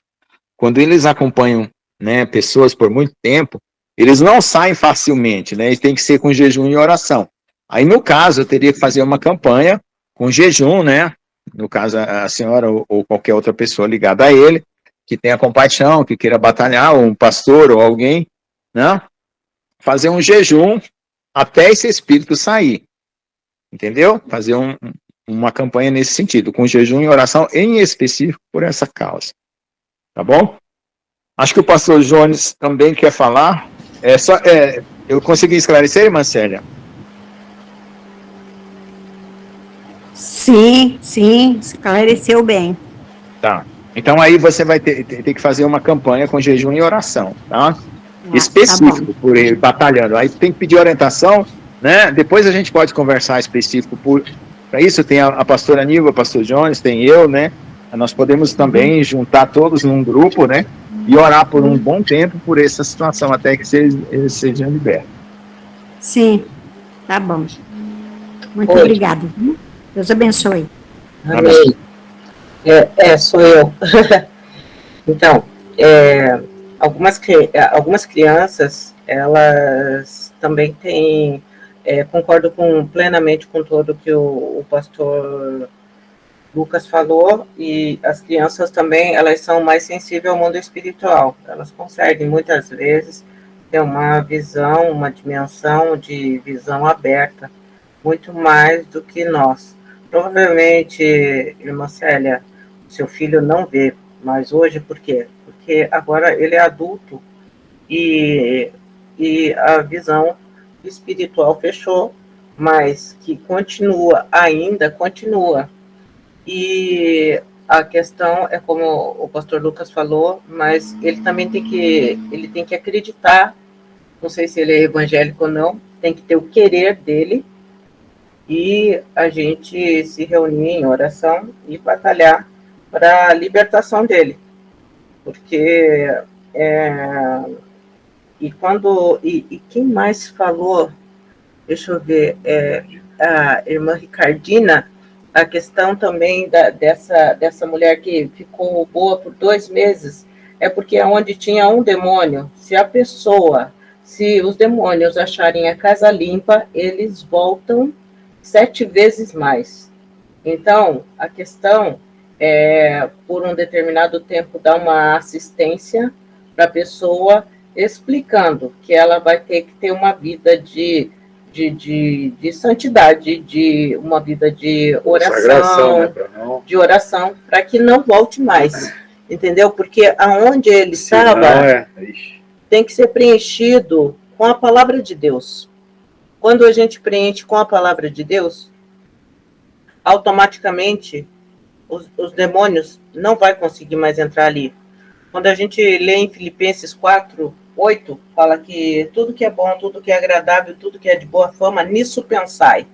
quando eles acompanham, né, pessoas por muito tempo, eles não saem facilmente, né? Eles têm que ser com jejum e oração. Aí, no caso, eu teria que fazer uma campanha com jejum, né? No caso, a senhora ou qualquer outra pessoa ligada a ele, que tenha compaixão, que queira batalhar, ou um pastor ou alguém, né? Fazer um jejum até esse espírito sair. Entendeu? Fazer uma campanha nesse sentido, com jejum e oração em específico por essa causa. Tá bom? Acho que o pastor Jones também quer falar. Eu consegui esclarecer, irmã Célia? Sim, esclareceu bem. Tá. Então aí você vai ter que fazer uma campanha com jejum e oração, tá? Específico, Tá por ele batalhando. Aí tem que pedir orientação, né? Depois a gente pode conversar específico para isso. Tem a pastora Nilva, o pastor Jones, tem eu, né? Nós podemos também juntar todos num grupo, né? E orar por um bom tempo por essa situação, até que eles sejam libertos. Sim, tá bom. Muito Oi. obrigado. Deus abençoe. Amém. Sou eu. Então, algumas crianças, elas também têm, concordo plenamente com tudo que o pastor Lucas falou, e as crianças também, elas são mais sensíveis ao mundo espiritual. Elas conseguem, muitas vezes, ter uma visão, uma dimensão de visão aberta, muito mais do que nós. Provavelmente, irmã Célia, seu filho não vê, mas hoje, por quê? Porque agora ele é adulto e a visão espiritual fechou, mas que continua. E a questão é como o pastor Lucas falou, mas ele também tem que acreditar, não sei se ele é evangélico ou não, tem que ter o querer dele, e a gente se reunir em oração e batalhar para a libertação dele. Porque e quem mais falou, deixa eu ver, a irmã Ricardina, a questão também dessa mulher que ficou boa por 2 meses, é porque onde tinha um demônio, se os demônios acharem a casa limpa, eles voltam 7 vezes mais. Então, a questão é, por um determinado tempo, dar uma assistência para a pessoa, explicando que ela vai ter que ter uma vida de santidade, de uma vida de oração, né, para que não volte mais, entendeu? Porque aonde ele estava tem que ser preenchido com a palavra de Deus. Quando a gente preenche com a palavra de Deus, automaticamente os demônios não vai conseguir mais entrar ali. Quando a gente lê em Filipenses 4:8, fala que tudo que é bom, tudo que é agradável, tudo que é de boa fama, nisso pensai.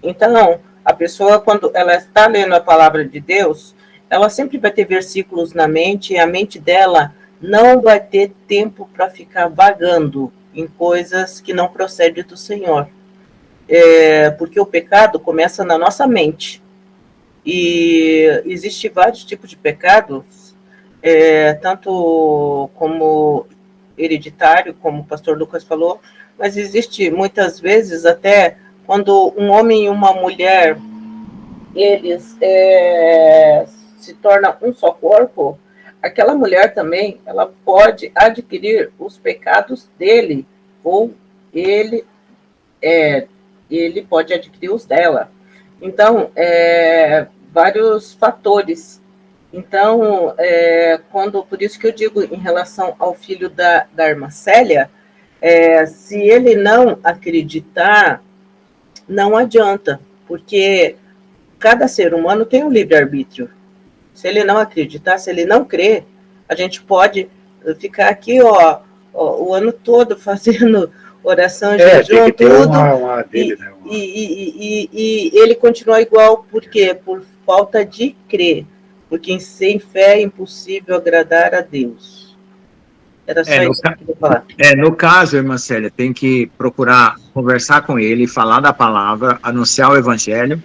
Então, a pessoa, quando ela está lendo a palavra de Deus, ela sempre vai ter versículos na mente, e a mente dela não vai ter tempo para ficar vagando em coisas que não procedem do Senhor. Porque o pecado começa na nossa mente. E existem vários tipos de pecados, tanto como hereditário, como o pastor Lucas falou, mas existe muitas vezes até quando um homem e uma mulher, eles se tornam um só corpo, aquela mulher também, ela pode adquirir os pecados dele, ou ele ele pode adquirir os dela. Então, vários fatores. Então, por isso que eu digo em relação ao filho da irmã Célia, se ele não acreditar, não adianta, porque cada ser humano tem um livre-arbítrio. Se ele não acreditar, se ele não crer, a gente pode ficar aqui, o ano todo fazendo oração, jejum, tudo, e ele continua igual. Por quê? Por falta de crer, porque sem fé é impossível agradar a Deus. Era só isso que eu queria falar. No caso, irmã Célia, tem que procurar conversar com ele, falar da palavra, anunciar o evangelho,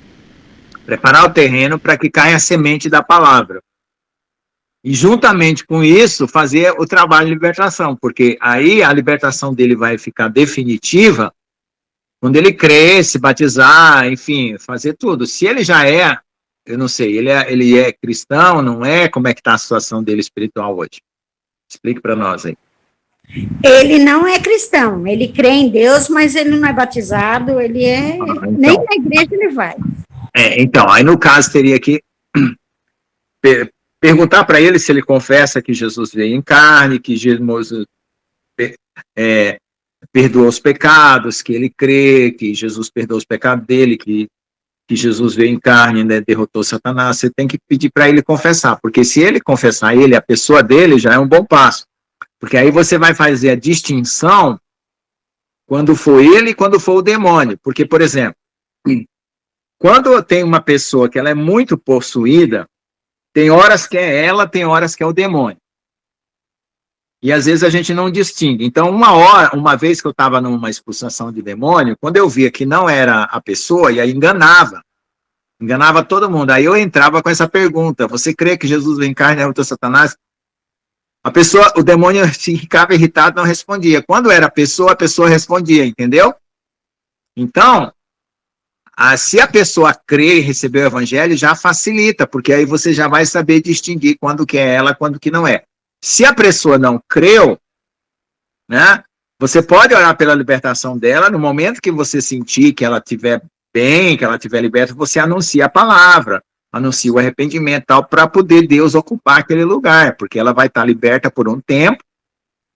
preparar o terreno para que caia a semente da palavra. E, juntamente com isso, fazer o trabalho de libertação, porque aí a libertação dele vai ficar definitiva quando ele crer, se batizar, enfim, fazer tudo. Se ele já eu não sei, ele é cristão, não é? Como é que está a situação dele espiritual hoje? Explique para nós aí. Ele não é cristão, ele crê em Deus, mas ele não é batizado, ele então. Nem na igreja ele vai. Então, aí no caso teria que perguntar para ele se ele confessa que Jesus veio em carne, que Jesus perdoou os pecados, que ele crê, que Jesus perdoou os pecados dele, que Jesus veio em carne, né, derrotou Satanás. Você tem que pedir para ele confessar, porque se ele confessar a pessoa dele, já é um bom passo. Porque aí você vai fazer a distinção quando for ele e quando for o demônio. Porque, por exemplo, quando tem uma pessoa que ela é muito possuída, tem horas que é ela, tem horas que é o demônio. E às vezes a gente não distingue. Então, uma vez que eu estava numa expulsação de demônio, quando eu via que não era a pessoa, e aí enganava todo mundo. Aí eu entrava com essa pergunta: você crê que Jesus veio em carne e derrotou Satanás? O demônio ficava irritado, não respondia. Quando era a pessoa respondia, entendeu? Então, se a pessoa crê e receber o evangelho, já facilita, porque aí você já vai saber distinguir quando que é ela, quando que não é. Se a pessoa não creu, né, você pode orar pela libertação dela. No momento que você sentir que ela estiver bem, que ela estiver liberta, você anuncia a palavra, anuncia o arrependimento, tal, para poder Deus ocupar aquele lugar, porque ela vai estar liberta por um tempo,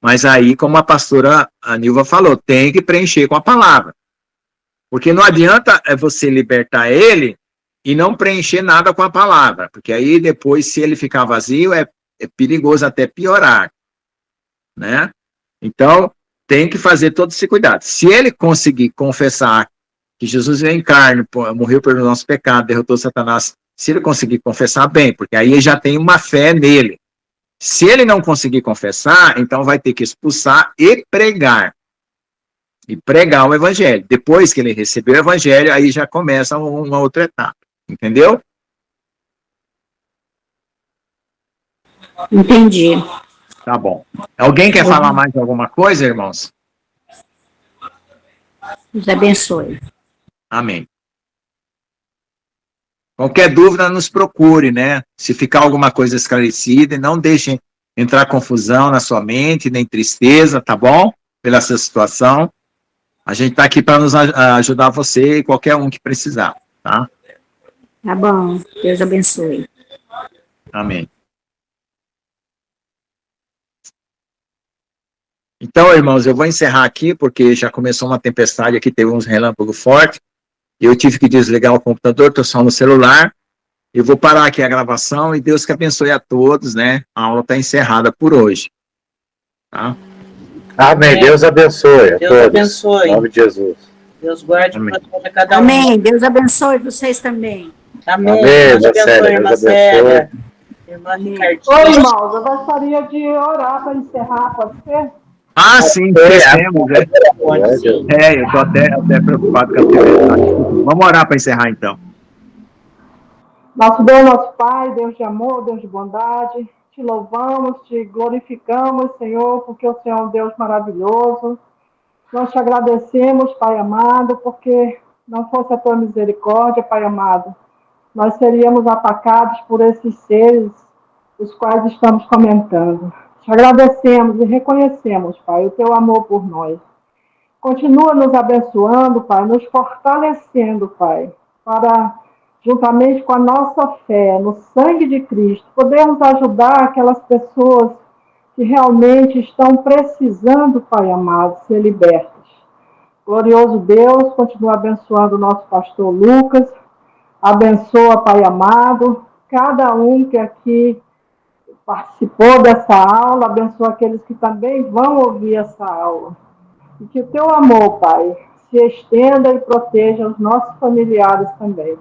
mas aí, como a pastora Nilva falou, tem que preencher com a palavra. Porque não adianta você libertar ele e não preencher nada com a palavra, porque aí depois, se ele ficar vazio, é perigoso até piorar, né? Então, tem que fazer todo esse cuidado. Se ele conseguir confessar que Jesus veio em carne, morreu pelo nosso pecado, derrotou Satanás, se ele conseguir confessar, bem, porque aí já tem uma fé nele. Se ele não conseguir confessar, então vai ter que expulsar e pregar. E pregar o evangelho. Depois que ele recebeu o evangelho, aí já começa uma outra etapa. Entendeu? Entendi. Tá bom. Alguém quer falar mais alguma coisa, irmãos? Deus abençoe. Amém. Qualquer dúvida, nos procure, né? Se ficar alguma coisa esclarecida, não deixem entrar confusão na sua mente, nem tristeza, tá bom? Pela sua situação. A gente está aqui para nos ajudar você e qualquer um que precisar, tá? Tá bom. Deus abençoe. Amém. Então, irmãos, eu vou encerrar aqui, porque já começou uma tempestade aqui, teve uns relâmpagos fortes. Eu tive que desligar o computador, estou só no celular. Eu vou parar aqui a gravação e Deus que abençoe a todos, né? A aula está encerrada por hoje. Tá? Amém. Deus abençoe a Deus todos. abençoe. Em nome de Jesus. Deus guarde Amém. para cada um. Amém. Deus abençoe vocês também. Amém. Amém, Deus irmã abençoe, Célia, irmã Deus Célia. abençoe. Irmã Oi, Ricardinha. irmãos, eu gostaria de orar para encerrar, pode ser? Ah, sim, esquecemos, né? Pode sim. Eu estou até preocupado com a tempestade. Vamos orar para encerrar, então. Nosso Deus, nosso Pai, Deus de amor, Deus de bondade, te louvamos, te glorificamos, Senhor, porque o Senhor é um Deus maravilhoso. Nós te agradecemos, Pai amado, porque não fosse a tua misericórdia, Pai amado, nós seríamos atacados por esses seres os quais estamos comentando. Te agradecemos e reconhecemos, Pai, o teu amor por nós. Continua nos abençoando, Pai, nos fortalecendo, Pai, para, juntamente com a nossa fé no sangue de Cristo, podermos ajudar aquelas pessoas que realmente estão precisando, Pai amado, ser libertas. Glorioso Deus, continua abençoando o nosso pastor Lucas, abençoa, Pai amado, cada um que aqui participou dessa aula, abençoa aqueles que também vão ouvir essa aula. E que o teu amor, Pai, se estenda e proteja os nossos familiares também.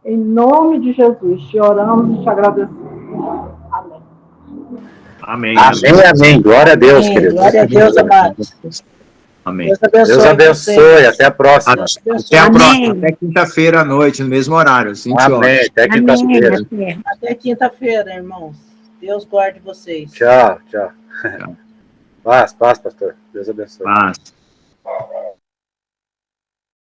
Em nome de Jesus, te oramos e te agradecemos. Amém. Amém. Amém, amém. Glória a Deus, querido. Glória a Deus, amados. Amém. Deus abençoe. Deus abençoe. Até a próxima. Até a Amém. próxima. Até quinta-feira à noite, no mesmo horário, 20 horas. Amém. Até quinta-feira. Amém. Até quinta-feira, irmãos. Deus guarde vocês. Tchau, tchau. Paz, pastor. Deus abençoe. Paz.